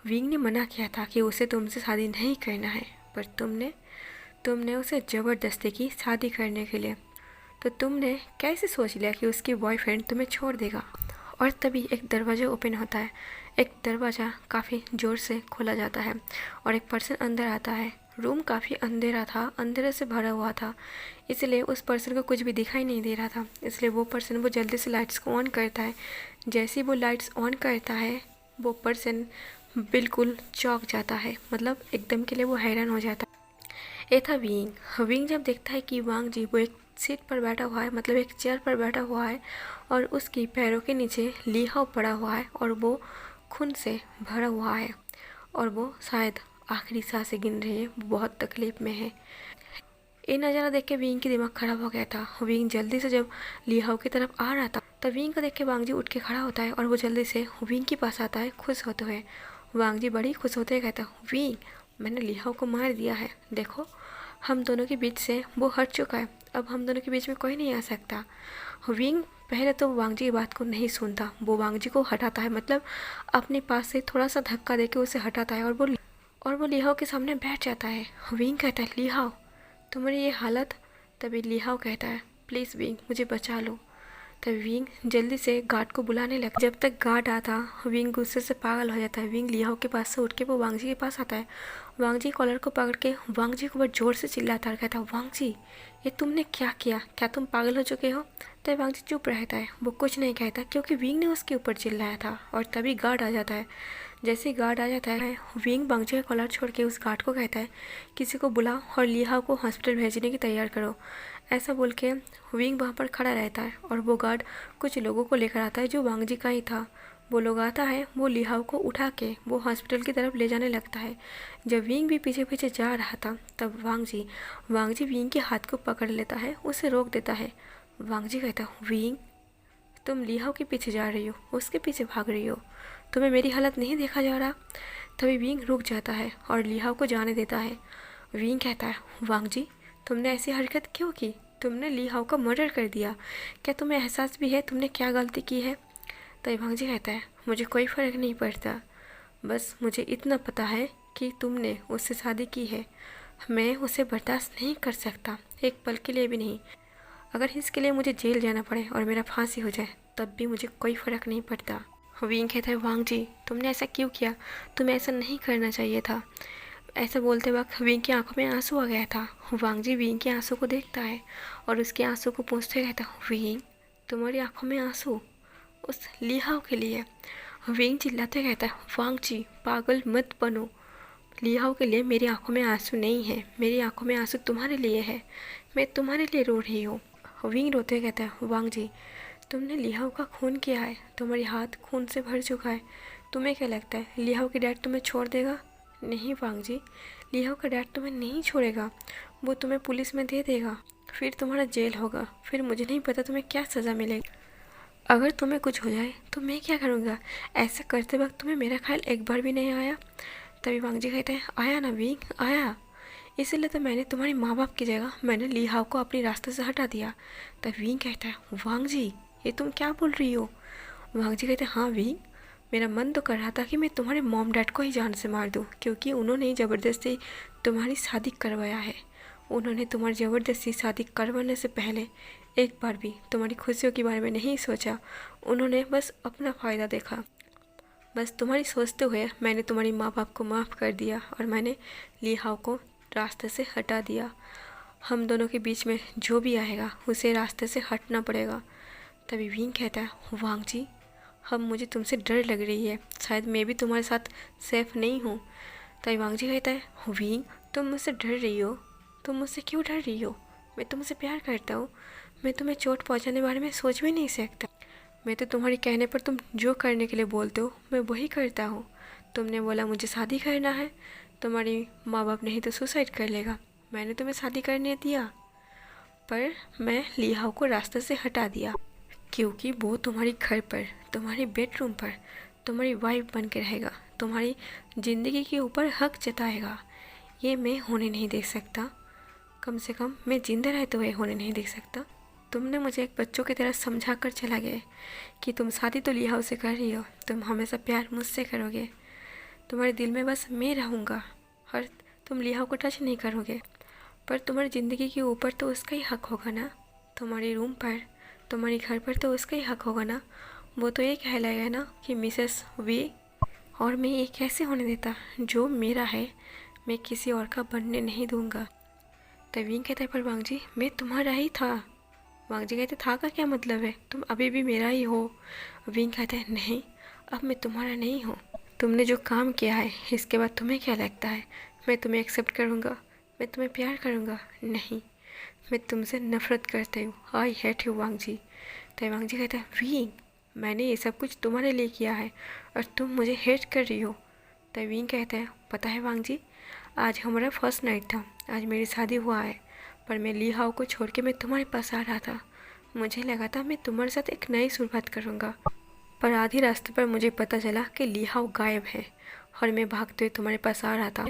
विंग ने मना किया था कि उसे तुमसे शादी नहीं करना है, पर तुमने उसे ज़बरदस्ती की शादी करने के लिए। तो तुमने कैसे सोच लिया कि उसकी बॉयफ्रेंड तुम्हें छोड़ देगा? और तभी एक दरवाज़ा ओपन होता है, एक दरवाज़ा काफ़ी ज़ोर से खोला जाता है और एक पर्सन अंदर आता है। रूम काफ़ी अंधेरा था, अंधेरे से भरा हुआ था, इसलिए उस पर्सन को कुछ भी दिखाई नहीं दे रहा था। इसलिए वो पर्सन वो जल्दी से लाइट्स को ऑन करता है। जैसे ही वो लाइट्स ऑन करता है वो पर्सन बिल्कुल चौंक जाता है, मतलब एकदम के लिए वो हैरान हो जाता है। ये था विंग। विंग जब देखता है कि वांग जी वो एक सीट पर बैठा हुआ है, मतलब एक चेयर पर बैठा हुआ है और उसकी पैरों के नीचे ली हाउ पड़ा हुआ है और वो खून से भरा हुआ है और वो शायद आखिरी सांसें गिन रही है, वो बहुत तकलीफ में है। ये नज़ारा देख के विंग की दिमाग खराब हो गया था। विंग जल्दी से जब ली हाउ की तरफ आ रहा था तब विंग को देख के वांग जी उठ के खड़ा होता है और वो जल्दी से विंग के पास आता है खुश होते हुए। वांग जी बड़ी खुश होते हुए कहता विंग मैंने ली हाउ को मार दिया है, देखो हम दोनों के बीच से वो हट चुका है, अब हम दोनों के बीच में कोई नहीं आ सकता। विंग पहले तो वांग जी की बात को नहीं सुनता, वो वांग जी को हटाता है, मतलब अपने पास से थोड़ा सा धक्का देके उसे हटाता है और वो लिहाओ के सामने बैठ जाता है। विंग कहता है लिहाओ तुम्हारी ये हालत। तभी लिहाओ कहता है प्लीज़ विंग मुझे बचा लो। तब विंग जल्दी से गार्ड को बुलाने लगता। जब तक गार्ड आता विंग गुस्से से पागल हो जाता है। विंग लिहाओ के पास से उठ के वो वांगजी के पास आता है। वांगजी कॉलर को पकड़ के वांगजी को बहुत ज़ोर से चिल्लाता है, कहता है वांगजी ये तुमने क्या किया, क्या तुम पागल हो चुके हो। तब वांगजी चुप रहता है, वो कुछ नहीं कहता क्योंकि विंग ने उसके ऊपर चिल्लाया था। और तभी गार्ड आ जाता है। जैसे ही गार्ड आ जाता है विंग वांगजी का कॉलर छोड़ के उस गार्ड को कहता है किसी को बुलाओ और लिहाओ को हॉस्पिटल भेजने की तैयार करो। ऐसा बोल के विंग वहाँ पर खड़ा रहता है और वो गार्ड कुछ लोगों को लेकर आता है जो वांगजी का ही था। वो लोग आता है, वो लिहाओ को उठा के वो हॉस्पिटल की तरफ ले जाने लगता है। जब विंग भी पीछे पीछे जा रहा था तब वांगजी विंग के हाथ को पकड़ लेता है, उसे रोक देता है। वांगजी कहता विंग तुम लिहाओ के पीछे जा रही हो, उसके पीछे भाग रही हो, तुम्हें मेरी हालत नहीं देखा जा रहा। तभी विंग रुक जाता है और लिहाओ को जाने देता है। विंग कहता है वांगजी तुमने ऐसी हरकत क्यों की, तुमने लिहाओ का मर्डर कर दिया, क्या तुम्हें एहसास भी है तुमने क्या गलती की है। तभी वांगजी कहता है मुझे कोई फ़र्क नहीं पड़ता, बस मुझे इतना पता है कि तुमने उससे शादी की है, मैं उसे बर्दाश्त नहीं कर सकता, एक पल के लिए भी नहीं। अगर इसके लिए मुझे जेल जाना पड़े और मेरा फांसी हो जाए तब भी मुझे कोई फ़र्क नहीं पड़ता। विंग कहता है वांगजी तुमने ऐसा क्यों किया, तुम्हें ऐसा नहीं करना चाहिए था। ऐसा बोलते वक्त विंग की आंखों में आंसू आ गया था। वांगजी विंग के आंसू को देखता है और उसके आंसू को पूछते रहता है विंग तुम्हारी आंखों में आंसू उस लिहाओ के लिए। विंग चिल्लाते कहता है वांगजी पागल मत बनो, लिहाओ के लिए मेरी आंखों में आंसू नहीं है, मेरी आंखों में आंसू तुम्हारे लिए है, मैं तुम्हारे लिए रो रही हूँ। विंग रोते कहता है वांगजी तुमने लिहाओ का खून किया है, तुम्हारी हाथ खून से भर चुका है, तुम्हें क्या लगता है लिहाओ की डैड तुम्हें छोड़ देगा। नहीं वांगजी लिहाओ का डैड तुम्हें नहीं छोड़ेगा, वो तुम्हें पुलिस में दे देगा, फिर तुम्हारा जेल होगा, फिर मुझे नहीं पता तुम्हें क्या सज़ा मिलेगी। अगर तुम्हें कुछ हो जाए तो मैं क्या करूँगा। ऐसा करते वक्त तुम्हें मेरा ख्याल एक बार भी नहीं आया। तभी वांगजी कहते हैं आया ना विंग आया, इसीलिए तो मैंने तुम्हारे माँ बाप की जगह मैंने लिहाओ को अपने रास्ते से हटा दिया। तब विंग कहता है वांगजी ये तुम क्या बोल रही हो। वांगजी कहते हैं हाँ विंग मेरा मन तो कर रहा था कि मैं तुम्हारे मॉम डैड को ही जान से मार दूँ, क्योंकि उन्होंने ही ज़बरदस्ती तुम्हारी शादी करवाया है। उन्होंने तुम्हारी ज़बरदस्ती शादी करवाने से पहले एक बार भी तुम्हारी खुशियों के बारे में नहीं सोचा, उन्होंने बस अपना फ़ायदा देखा। बस तुम्हारी सोचते हुए मैंने तुम्हारी माँ बाप को माफ़ कर दिया और मैंने लिहाओ को रास्ते से हटा दिया। हम दोनों के बीच में जो भी आएगा उसे रास्ते से हटना पड़ेगा। तभी विंग कहता है वांगजी अब मुझे तुमसे डर लग रही है, शायद मैं भी तुम्हारे साथ सेफ नहीं हूँ। तभी वांगजी कहता है विंग तुम मुझसे डर रही हो, तुम मुझसे क्यों डर रही हो, मैं तुमसे प्यार करता हूँ, मैं तुम्हें चोट पहुँचाने के बारे में सोच भी नहीं सकता। मैं तो तुम्हारे कहने पर तुम जो करने के लिए बोलते हो मैं वही करता हूँ। तुमने बोला मुझे शादी करना है, तुम्हारी माँ बाप नहीं तो सुसाइड कर लेगा, मैंने तुम्हें शादी करने दिया, पर मैं लिहाओ को रास्ते से हटा दिया क्योंकि वो तुम्हारे घर पर, तुम्हारे बेडरूम पर तुम्हारी वाइफ बन के रहेगा, तुम्हारी ज़िंदगी के ऊपर हक जताएगा। ये मैं होने नहीं दे सकता, कम से कम मैं जिंदा रहते हुए होने नहीं दे सकता। तुमने मुझे एक बच्चों की तरह समझा कर चला गया कि तुम शादी तो लिहाओ से कर रही हो, तुम हमेशा प्यार मुझसे करोगे, तुम्हारे दिल में बस मैं रहूँगा और तुम लिहाओ को टच नहीं करोगे, पर तुम्हारी ज़िंदगी के ऊपर तो उसका ही हक होगा ना, तुम्हारे रूम पर, तुम्हारे घर पर तो उसका ही हक होगा ना। वो तो ये कहलाएगा ना कि मिसेस वी, और मैं ये कैसे होने देता, जो मेरा है मैं किसी और का बनने नहीं दूंगा। तब विंग कहता है पर वांगजी मैं तुम्हारा ही था। वांगजी कहते था का क्या मतलब है, तुम अभी भी मेरा ही हो। विंग कहता है नहीं अब मैं तुम्हारा नहीं हूँ, तुमने जो काम किया है इसके बाद तुम्हें क्या लगता है मैं तुम्हें एक्सेप्ट करूँगा, मैं तुम्हें प्यार करूँगा, नहीं मैं तुमसे नफ़रत करती हूँ, आई हेट यू वांगजी। तब वांगजी कहता है विंग मैंने ये सब कुछ तुम्हारे लिए किया है और तुम मुझे हेट कर रही हो। तब विंग कहता है पता है वांगजी आज हमारा फर्स्ट नाइट था, आज मेरी शादी हुआ है, पर मैं लिहाओ को छोड़ के मैं तुम्हारे पास आ रहा था, मुझे लगा था मैं तुम्हारे साथ एक नई शुरुआत करूँगा, पर आधी रास्ते पर मुझे पता चला कि लिहाओ गायब है और मैं भागते हुए तुम्हारे पास आ रहा था।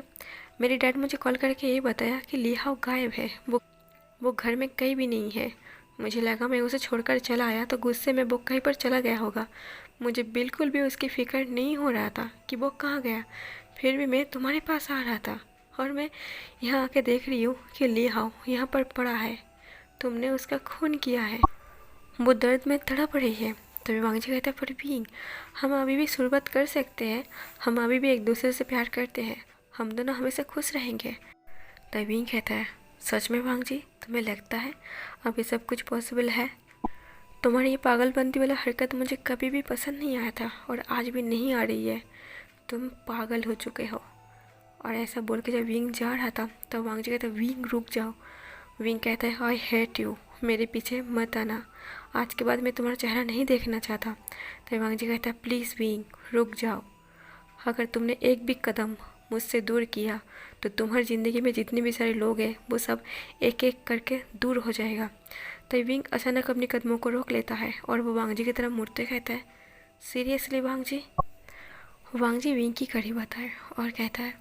मेरे डैड मुझे कॉल करके ये बताया कि लिहाओ गायब है, वो घर में कहीं भी नहीं है। मुझे लगा मैं उसे छोड़कर चला आया तो गुस्से में वो कहीं पर चला गया होगा, मुझे बिल्कुल भी उसकी फ़िक्र नहीं हो रहा था कि वो कहाँ गया। फिर भी मैं तुम्हारे पास आ रहा था और मैं यहाँ आके देख रही हूँ कि ली हाओ यहाँ पर पड़ा है, तुमने उसका खून किया है, वो दर्द में तड़प रही है। तभी वांग जी कहता है, पर विंग, हम अभी भी शुरुआत कर सकते हैं, हम अभी भी एक दूसरे से प्यार करते हैं, हम दोनों हमेशा खुश रहेंगे। तभी विंग कहता है, सच में वांग जी, तुम्हें लगता है अब ये सब कुछ पॉसिबल है? तुम्हारी ये पागलपंती वाला हरकत मुझे कभी भी पसंद नहीं आया था और आज भी नहीं आ रही है, तुम पागल हो चुके हो। और ऐसा बोल के जब विंग जा रहा था तो वांग जी कहता है, विंग रुक जाओ। विंग कहता है, आई हेट यू, मेरे पीछे मत आना, आज के बाद मैं तुम्हारा चेहरा नहीं देखना चाहता। तो वांग जी कहता है, प्लीज़ विंग रुक जाओ, अगर तुमने एक भी कदम मुझसे दूर किया तो तुम्हारी ज़िंदगी में जितने भी सारे लोग हैं वो सब एक एक करके दूर हो जाएगा। तो विंग अचानक अपने कदमों को रोक लेता है और वो वांग जी की तरफ मुड़ते कहता है, सीरियसली वांग जी? वांग जी विंग की कड़ी बताए और कहता है,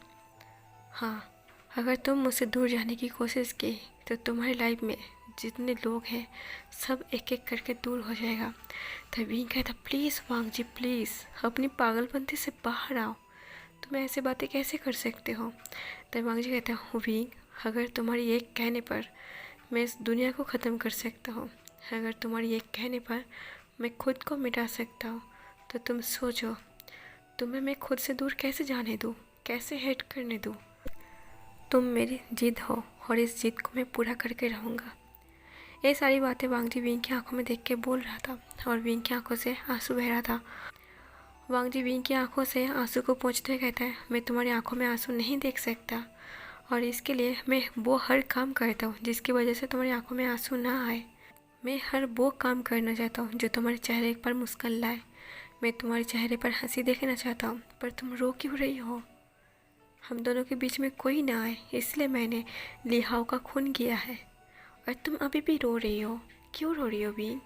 हाँ, अगर तुम मुझसे दूर जाने की कोशिश की तो तुम्हारी लाइफ में जितने लोग हैं सब एक एक करके दूर हो जाएगा। तो विंग कहता, प्लीज़ वांग जी प्लीज़, अपनी पागलपंती से बाहर आओ, तुम ऐसे बातें कैसे कर सकते हो? तो वांग जी कहता हूँ, विंग, अगर तुम्हारी एक कहने पर मैं इस दुनिया को ख़त्म कर सकता हूँ, अगर तुम्हारी एक कहने पर मैं खुद को मिटा सकता हूँ, तो तुम सोचो तुम्हें मैं खुद से दूर कैसे जाने दूँ, कैसे हेट करने दूँ? तुम मेरी जिद हो और इस जिद को मैं पूरा करके रहूँगा। ये सारी बातें वांग जी विंग की आंखों में देख के बोल रहा था और विंग की आंखों से आंसू बह रहा था। वांग जी विंग की आंखों से आंसू को पोंछते कहता है, मैं तुम्हारी आंखों में आंसू नहीं देख सकता और इसके लिए मैं वो हर काम करता हूँ जिसकी वजह से तुम्हारी आंखों में आंसू ना आए। मैं हर वो काम करना चाहता हूँ जो तुम्हारे चेहरे पर मुस्कान लाए। मैं तुम्हारे चेहरे पर हंसी देखना चाहता हूँ, पर तुम रो क्यों रही हो? हम दोनों के बीच में कोई ना आए, इसलिए मैंने लिहाओ का खून किया है और तुम अभी भी रो रही हो। क्यों रो रही हो विंग?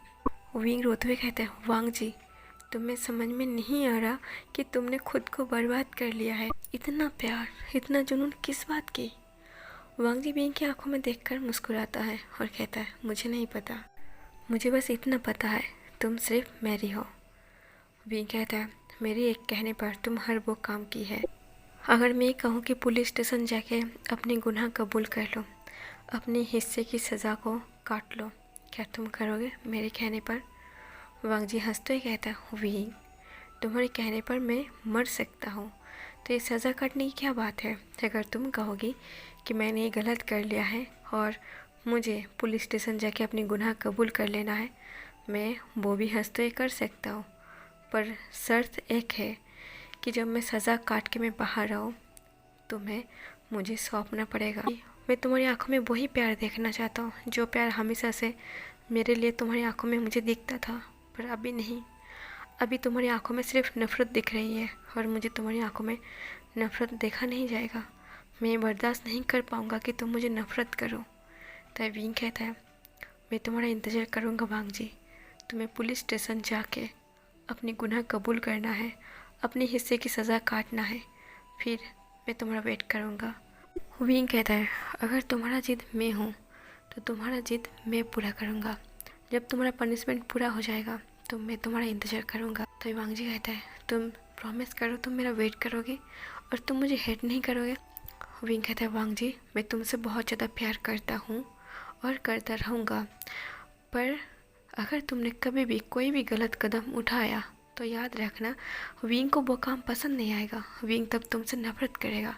विंग रोते हुए कहते हैं, वांग जी, तुम्हें समझ में नहीं आ रहा कि तुमने खुद को बर्बाद कर लिया है। इतना प्यार, इतना जुनून किस बात की? वांग जी विंग की आंखों में देखकर मुस्कुराता है और कहता है, मुझे नहीं पता, मुझे बस इतना पता है, तुम सिर्फ मेरी हो। विंग कहता है, मेरे एक कहने पर तुम हर वो काम की है। अगर मैं कहूँ कि पुलिस स्टेशन जाके अपने गुनाह कबूल कर लो, अपने हिस्से की सज़ा को काट लो, क्या तुम करोगे मेरे कहने पर? वांग जी हंसते ही कहता है, विंग, तुम्हारे कहने पर मैं मर सकता हूँ, तो ये सज़ा काटने की क्या बात है? अगर तुम कहोगी कि मैंने ये गलत कर लिया है और मुझे पुलिस स्टेशन जाके अपने गुनाह कबूल कर लेना है, मैं वो भी हंसते हुए कर सकता हूँ, पर शर्त एक है कि जब मैं सज़ा काट के मैं बाहर आऊँ तुम्हें मुझे सौंपना पड़ेगा। मैं तुम्हारी आंखों में वही प्यार देखना चाहता हूँ जो प्यार हमेशा से मेरे लिए तुम्हारी आंखों में मुझे दिखता था, पर अभी नहीं। अभी तुम्हारी आंखों में सिर्फ नफ़रत दिख रही है और मुझे तुम्हारी आंखों में नफ़रत देखा नहीं जाएगा। मैं बर्दाश्त नहीं कर पाऊँगा कि तुम मुझे नफ़रत करो। तब विंग कहता है, मैं तुम्हारा इंतज़ार करूँगा वांग जी, तुम्हें पुलिस स्टेशन जाके अपनी गुनाह कबूल करना है, अपने हिस्से की सज़ा काटना है, फिर मैं तुम्हारा वेट करूँगा। विंग कहता है, अगर तुम्हारा जिद मैं हूँ तो तुम्हारा जिद मैं पूरा करूँगा। जब तुम्हारा पनिशमेंट पूरा हो जाएगा तो मैं तुम्हारा इंतज़ार करूँगा। तो वांग जी कहता है, तुम प्रॉमिस करो तुम मेरा वेट करोगे और तुम मुझे हेट नहीं करोगे? विंग कहता है, वांग जी, मैं तुमसे बहुत ज़्यादा प्यार करता हूँ और करता रहूँगा, पर अगर तुमने कभी भी कोई भी गलत कदम उठाया तो याद रखना विंग को वो काम पसंद नहीं आएगा, विंग तब तुमसे नफरत करेगा।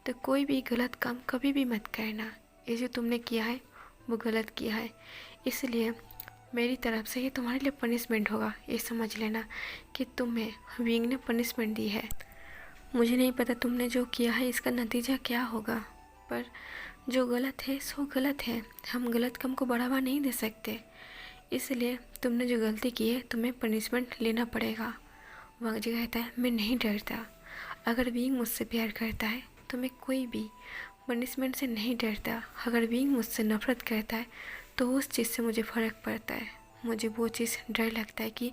तो कोई भी गलत काम कभी भी मत करना, ये जो तुमने किया है वो गलत किया है, इसलिए मेरी तरफ से ये तुम्हारे लिए पनिशमेंट होगा, ये समझ लेना कि तुम्हें विंग ने पनिशमेंट दी है। मुझे नहीं पता तुमने जो किया है इसका नतीजा क्या होगा, पर जो गलत है सो गलत है, हम गलत काम को बढ़ावा नहीं दे सकते, इसलिए तुमने जो गलती की है तुम्हें पनिशमेंट लेना पड़ेगा। वांग जी कहता है, मैं नहीं डरता, अगर विंग मुझसे प्यार करता है तो मैं कोई भी पनिशमेंट से नहीं डरता। अगर विंग मुझसे नफरत करता है तो उस चीज़ से मुझे फ़र्क पड़ता है, मुझे वो चीज़ डर लगता है कि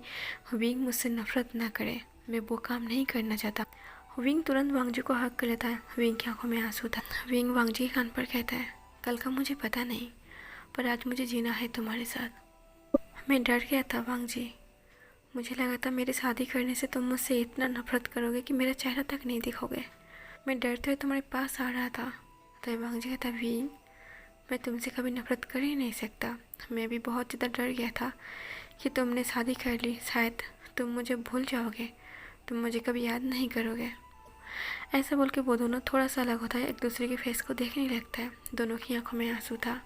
विंग मुझसे नफरत ना करे, मैं वो काम नहीं करना चाहता। विंग तुरंत वांग जी को हक कर लेता है, विंग की आंखों में आंसू था। विंग वांग जी के कान पर कहता है, कल का मुझे पता नहीं, पर आज मुझे जीना है तुम्हारे साथ। मैं डर गया था वांग जी, मुझे लगा था मेरी शादी करने से तुम मुझसे इतना नफरत करोगे कि मेरा चेहरा तक नहीं दिखोगे, मैं डरते हुए तुम्हारे पास आ रहा था। तो वांग जी कहता, विंग मैं तुमसे कभी नफरत कर ही नहीं सकता। मैं भी बहुत ज़्यादा डर गया था कि तुमने शादी कर ली, शायद तुम मुझे भूल जाओगे, तुम मुझे कभी याद नहीं करोगे। ऐसा बोल के वो दोनों थोड़ा सा अलग होता है, एक दूसरे के फेस को देखने लगता है। दोनों की आंखों में आंसू था।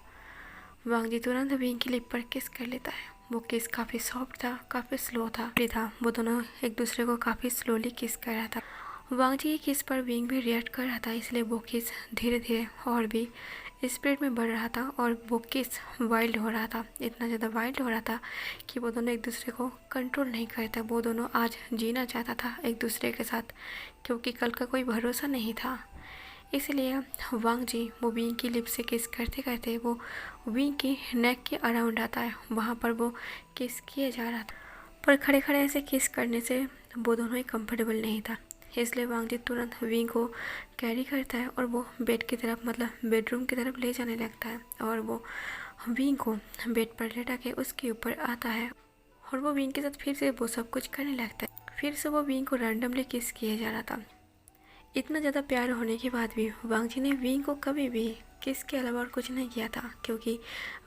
वांग जी तुरंत विंग की लिप पर किस कर लेता है। वो किस काफ़ी सॉफ्ट था, काफ़ी स्लो था। वो दोनों एक दूसरे को काफ़ी स्लोली किस कर रहा था। वांग जी की किस पर विंग भी रिएक्ट कर रहा था, इसलिए वो किस धीरे धीरे और भी स्पीड में बढ़ रहा था और वो किस वाइल्ड हो रहा था। इतना ज़्यादा वाइल्ड हो रहा था कि वो दोनों एक दूसरे को कंट्रोल नहीं करता। वो दोनों आज जीना चाहता था एक दूसरे के साथ, क्योंकि कल का कोई भरोसा नहीं था। इसलिए वांग जी वो विंग की लिप से किस करते करते वो विंग की नेक के अराउंड आता है। वहाँ पर वो किस किए जा रहा था, पर खड़े खड़े ऐसे किस करने से वो दोनों ही कंफर्टेबल नहीं था। इसलिए वांग जी तुरंत विंग को कैरी करता है और वो बेड की तरफ, मतलब बेडरूम की तरफ ले जाने लगता है। और वो विंग को बेड पर लेटा के उसके ऊपर आता है और वो विंग के साथ फिर से वो सब कुछ करने लगता है। फिर से वो विंग को रैंडमली किस किया जा रहा था। इतना ज़्यादा प्यार होने के बाद भी वांग जी ने विंग को कभी भी किस के अलावा और कुछ नहीं किया था, क्योंकि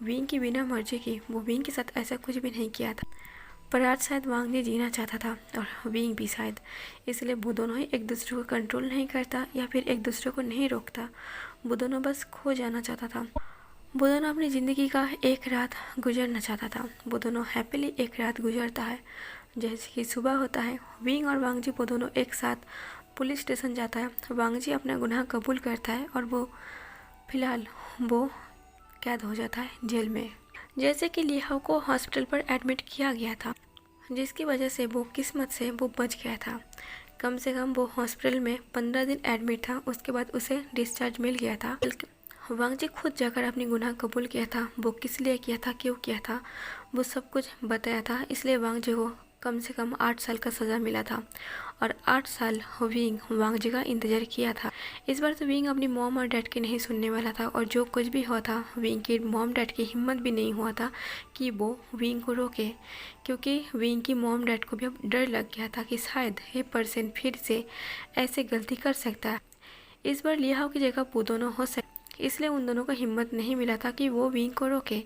विंग की बिना मर्जी की वो विंग के साथ ऐसा कुछ भी नहीं किया था। पर आज शायद वांग जी जीना चाहता था और विंग भी शायद, इसलिए वो दोनों ही एक दूसरे को कंट्रोल नहीं करता या फिर एक दूसरे को नहीं रोकता। वो दोनों बस खो जाना चाहता था। वो दोनों अपनी ज़िंदगी का एक रात गुजरना चाहता था। वो दोनों हैप्पीली एक रात गुजरता है। जैसे कि सुबह होता है, विंग और वांग जी वो दोनों एक साथ पुलिस स्टेशन जाता है। वांग जी अपना गुनाह कबूल करता है और वो फिलहाल वो कैद हो जाता है जेल में। जैसे कि लिहाओ को हॉस्पिटल पर एडमिट किया गया था, जिसकी वजह से वो किस्मत से वो बच गया था। कम से कम वो हॉस्पिटल में 15 दिन एडमिट था, उसके बाद उसे डिस्चार्ज मिल गया था। वांग जी खुद जाकर अपनी गुनाह कबूल किया था, वो किस लिए किया था, क्यों किया था, वो सब कुछ बताया था। इसलिए वांग जी को कम से कम 8 साल का सज़ा मिला था और 8 साल विंग वांग जी का इंतज़ार किया था। इस बार तो विंग अपनी मॉम और डैड की नहीं सुनने वाला था और जो कुछ भी हुआ था, विंग की मॉम डैड की हिम्मत भी नहीं हुआ था कि वो विंग को रोके, क्योंकि विंग की मॉम डैड को भी अब डर लग गया था कि शायद ये पर्सन फिर से ऐसे गलती कर सकता है। इस बार लिहाओ की जगह वो दोनों हो सकते, इसलिए उन दोनों को हिम्मत नहीं मिला था कि वो विंग को रोके।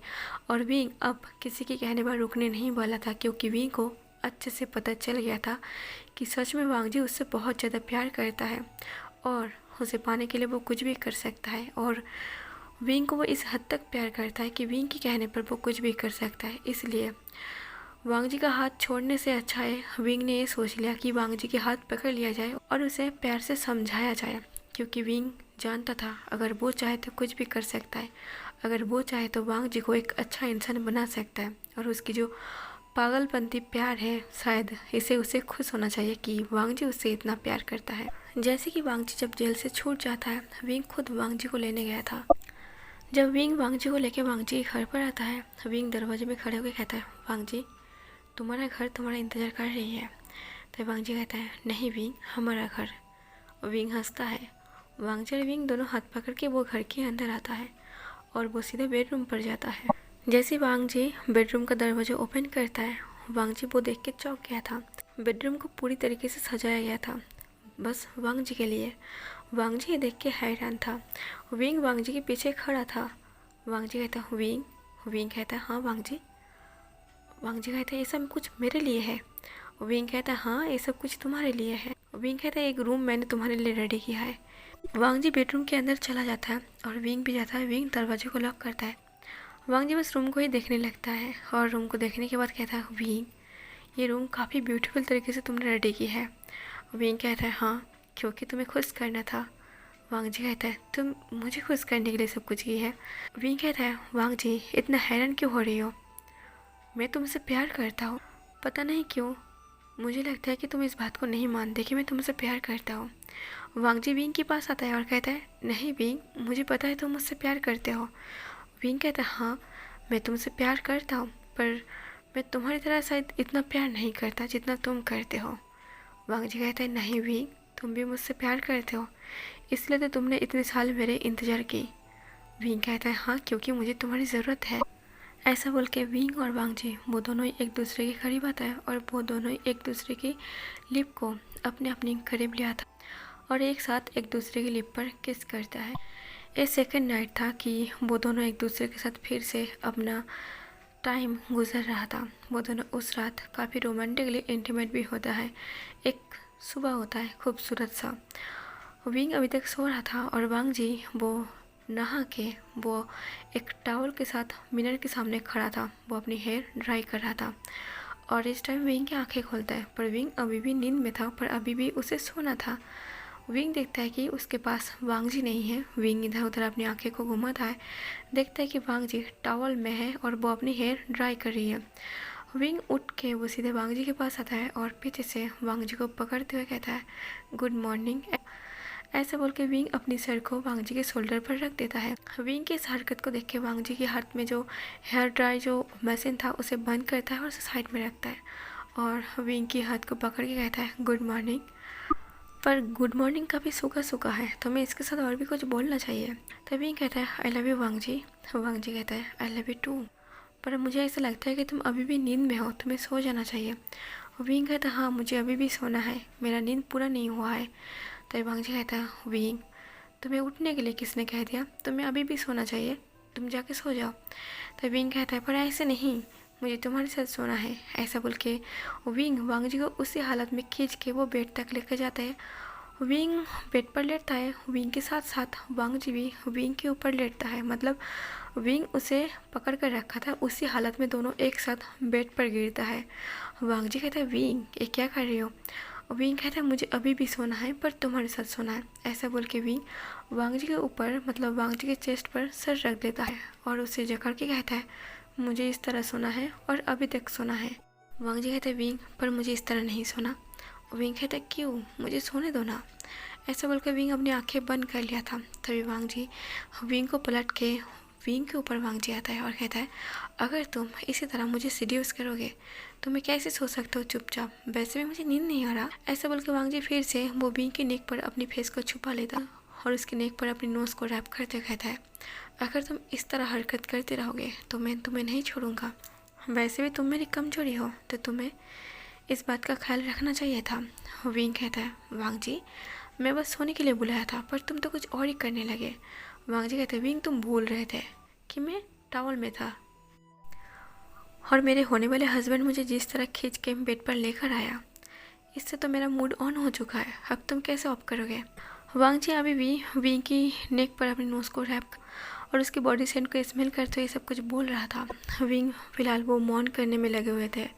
और विंग अब किसी के कहने पर रुकने नहीं वाला था, क्योंकि विंग को अच्छे से पता चल गया था कि सच में वांग जी उससे बहुत ज़्यादा प्यार करता है और उसे पाने के लिए वो कुछ भी कर सकता है। और विंग को वो इस हद तक प्यार करता है कि विंग के कहने पर वो कुछ भी कर सकता है। इसलिए वांग जी का हाथ छोड़ने से अच्छा है विंग ने ये सोच लिया कि वांग जी के हाथ पकड़ लिया जाए और उसे प्यार से समझाया जाए, क्योंकि विंग जानता था अगर वो चाहे तो कुछ भी कर सकता है। अगर वो चाहे तो वांग जी को एक अच्छा इंसान बना सकता है और उसकी जो पागलपंती प्यार है, शायद इसे उसे खुश होना चाहिए कि वांग जी उससे इतना प्यार करता है। जैसे कि वांग जी जब जेल से छूट जाता है, विंग खुद वांग जी को लेने गया था। जब विंग वांग जी को लेकर वांग जी के घर पर आता है, विंग दरवाजे में खड़े होकर कहता है, वांग जी तुम्हारा घर तुम्हारा इंतज़ार कर रही है। तो वांग जी कहता है, नहीं विंग, हमारा घर। विंग हंसता है। वांग जी और विंग दोनों हाथ पकड़ के वो घर के अंदर आता है और वो सीधे बेडरूम पर जाता है। जैसे वांग जी बेडरूम का दरवाजा ओपन करता है, वांग जी वो देख के चौंक गया था। बेडरूम को पूरी तरीके से सजाया गया था बस वांग जी के लिए। वांग जी ये देख के हैरान था। विंग वांग जी के पीछे खड़ा था। वांग जी कहता, विंग। विंग कहता, हाँ वांग जी। वांग जी कहता, ये सब कुछ मेरे लिए है। विंग कहता, हाँ ये सब कुछ तुम्हारे लिए है। विंग कहता, एक रूम मैंने तुम्हारे लिए रेडी किया है। वांग जी बेडरूम के अंदर चला जाता है और विंग भी जाता है। विंग दरवाजे को लॉक करता है। वांग जी बस रूम को ही देखने लगता है और रूम को देखने के बाद कहता है, विंग ये रूम काफ़ी ब्यूटीफुल तरीके से तुमने रेडी की है। विंग कहता है, हाँ क्योंकि तुम्हें खुश करना था। वांग जी कहता है, तुम मुझे खुश करने के लिए सब कुछ की है। विंग कहता है, वांग जी इतना हैरान क्यों हो रही हो, मैं तुमसे प्यार करता हूँ। पता नहीं क्यों मुझे लगता है कि तुम इस बात को नहीं मानते कि मैं तुमसे प्यार करता हूँ। वांग जी विंग के पास आता है और कहता है, नहीं विंग, मुझे पता है तुम मुझसे प्यार करते हो। विंग कहता है, हाँ मैं तुमसे प्यार करता हूँ, पर मैं तुम्हारी तरह शायद इतना प्यार नहीं करता जितना तुम करते हो। वांग जी कहता है, नहीं विंग, तुम भी मुझसे प्यार करते हो, इसलिए तो तुमने इतने साल मेरे इंतज़ार की। विंग कहता है, हाँ क्योंकि मुझे तुम्हारी ज़रूरत है। ऐसा बोल के विंग और वांग जी वो दोनों ही एक दूसरे के करीब आता है और वो दोनों ही एक दूसरे की लिप को अपने अपने करीब ले आता। और एक साथ एक दूसरे की लिप पर किस करता है। ये सेकंड नाइट था कि वो दोनों एक दूसरे के साथ फिर से अपना टाइम गुजर रहा था। वो दोनों उस रात काफ़ी रोमांटिकली इंटीमेट भी होता है। एक सुबह होता है खूबसूरत सा। विंग अभी तक सो रहा था और वांग जी वो नहा के वो एक टॉवल के साथ मिरर के सामने खड़ा था। वो अपनी हेयर ड्राई कर रहा था और इस टाइम विंग की आंखें खोलता है, पर विंग अभी भी नींद में था, पर अभी भी उसे सोना था। विंग देखता है कि उसके पास वांग जी नहीं है। विंग इधर उधर अपनी आंखें को घुमाता है, देखता है कि वांग जी टॉवल में है और वो अपनी हेयर ड्राई कर रही है। विंग उठ के वो सीधे वांग जी के पास आता है और पीछे से वांग जी को पकड़ते हुए कहता है गुड मॉर्निंग। ऐसा बोल के विंग अपनी सर को वांग जी के शोल्डर पर रख देता है। विंग की इस हरकत को देख के वांग जी के हाथ में जो हेयर ड्राई जो मशीन था उसे बंद करता है और उसे साइड में रखता है और विंग की हाथ को पकड़ के कहता है गुड मॉर्निंग। पर गुड मॉर्निंग काफ़ी सूखा सूखा है, तो मैं इसके साथ और भी कुछ बोलना चाहिए। तभी विंग कहता है आई लव यू वांग जी। वांग जी कहता है आई लव यू टू, पर मुझे ऐसा लगता है कि तुम अभी भी नींद में हो, तुम्हें सो जाना चाहिए। विंग कहता है हाँ मुझे अभी भी सोना है, मेरा नींद पूरा नहीं हुआ है। तभी वांग जी कहता है विंग तुम्हें उठने के लिए किसने कह दिया, तुम्हें अभी भी सोना चाहिए, तुम जाके सो जाओ। तभी विंग कहता है पर ऐसे नहीं, मुझे तुम्हारे साथ सोना है। ऐसा बोल के विंग वांग जी को उसी हालत में खींच के वो बेड तक लेकर जाता है। विंग बेड पर लेटता है, विंग के साथ साथ वांग जी भी विंग के ऊपर लेटता है। मतलब विंग उसे पकड़ कर रखा था, उसी हालत में दोनों एक साथ बेड पर गिरता है। वांग जी कहता है विंग ये क्या कर रही हो। विंग कहता है मुझे अभी भी सोना है, पर तुम्हारे साथ सोना है। ऐसा बोल के विंग वांग जी के ऊपर मतलब वांग जी के चेस्ट पर सर रख देता है और उसे जकड़ के कहता है मुझे इस तरह सोना है और अभी तक सोना है। वांग जी कहते हैं विंग पर मुझे इस तरह नहीं सोना। विंग कहता है क्यों, मुझे सोने दो ना। ऐसा बोलकर विंग अपनी आंखें बंद कर लिया था। तभी वांग जी विंग को पलट के विंग के ऊपर वांग जी आता है और कहता है अगर तुम इसी तरह मुझे सीड्यूस करोगे तो मैं कैसे सो सकता हूँ चुपचाप, वैसे भी मुझे नींद नहीं आ रहा। ऐसा बोल के वांग जी फिर से वो विंग की नेक पर अपनी फेस को छुपा लेता और उसकी नेक पर अपनी नोज़ को रैप करते कहता है अगर तुम इस तरह हरकत करते रहोगे तो मैं तुम्हें नहीं छोड़ूंगा, वैसे भी तुम मेरी कमजोरी हो तो तुम्हें इस बात का ख्याल रखना चाहिए था। विंग कहता है वांग जी मैं बस सोने के लिए बुलाया था, पर तुम तो कुछ और ही करने लगे। वांग जी कहते हैं विंग तुम भूल रहे थे कि मैं टॉवल में था और मेरे होने वाले हस्बैंड मुझे जिस तरह खींच के बेड पर लेकर आया, इससे तो मेरा मूड ऑन हो चुका है, अब तुम कैसे ऑफ करोगे। वांग जी अभी भी विंग की नेक पर अपनी नोज़ को रैप और उसकी बॉडी सेंट को स्मेल करते हुए सब कुछ बोल रहा था। विंग फिलहाल वो मौन करने में लगे हुए थे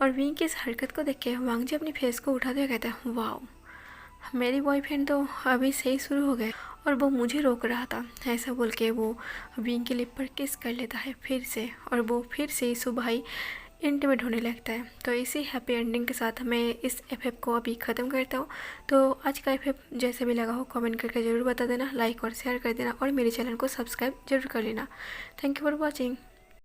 और विंग की इस हरकत को देख के वांग जी अपनी फेस को उठाते हुए कहते हैं वाओ मेरी बॉयफ्रेंड तो अभी से ही शुरू हो गए और वो मुझे रोक रहा था। ऐसा बोल के वो विंग के लिप पर किस कर लेता है फिर से और वो फिर से सुबह ही इंटीमेट होने लगता है। तो इसी हैप्पी एंडिंग के साथ मैं इस एफएफ को अभी ख़त्म करता हूँ। तो आज का एफएफ जैसे भी लगा हो कमेंट करके ज़रूर बता देना, लाइक और शेयर कर देना और मेरे चैनल को सब्सक्राइब जरूर कर लेना। Thank you for watching.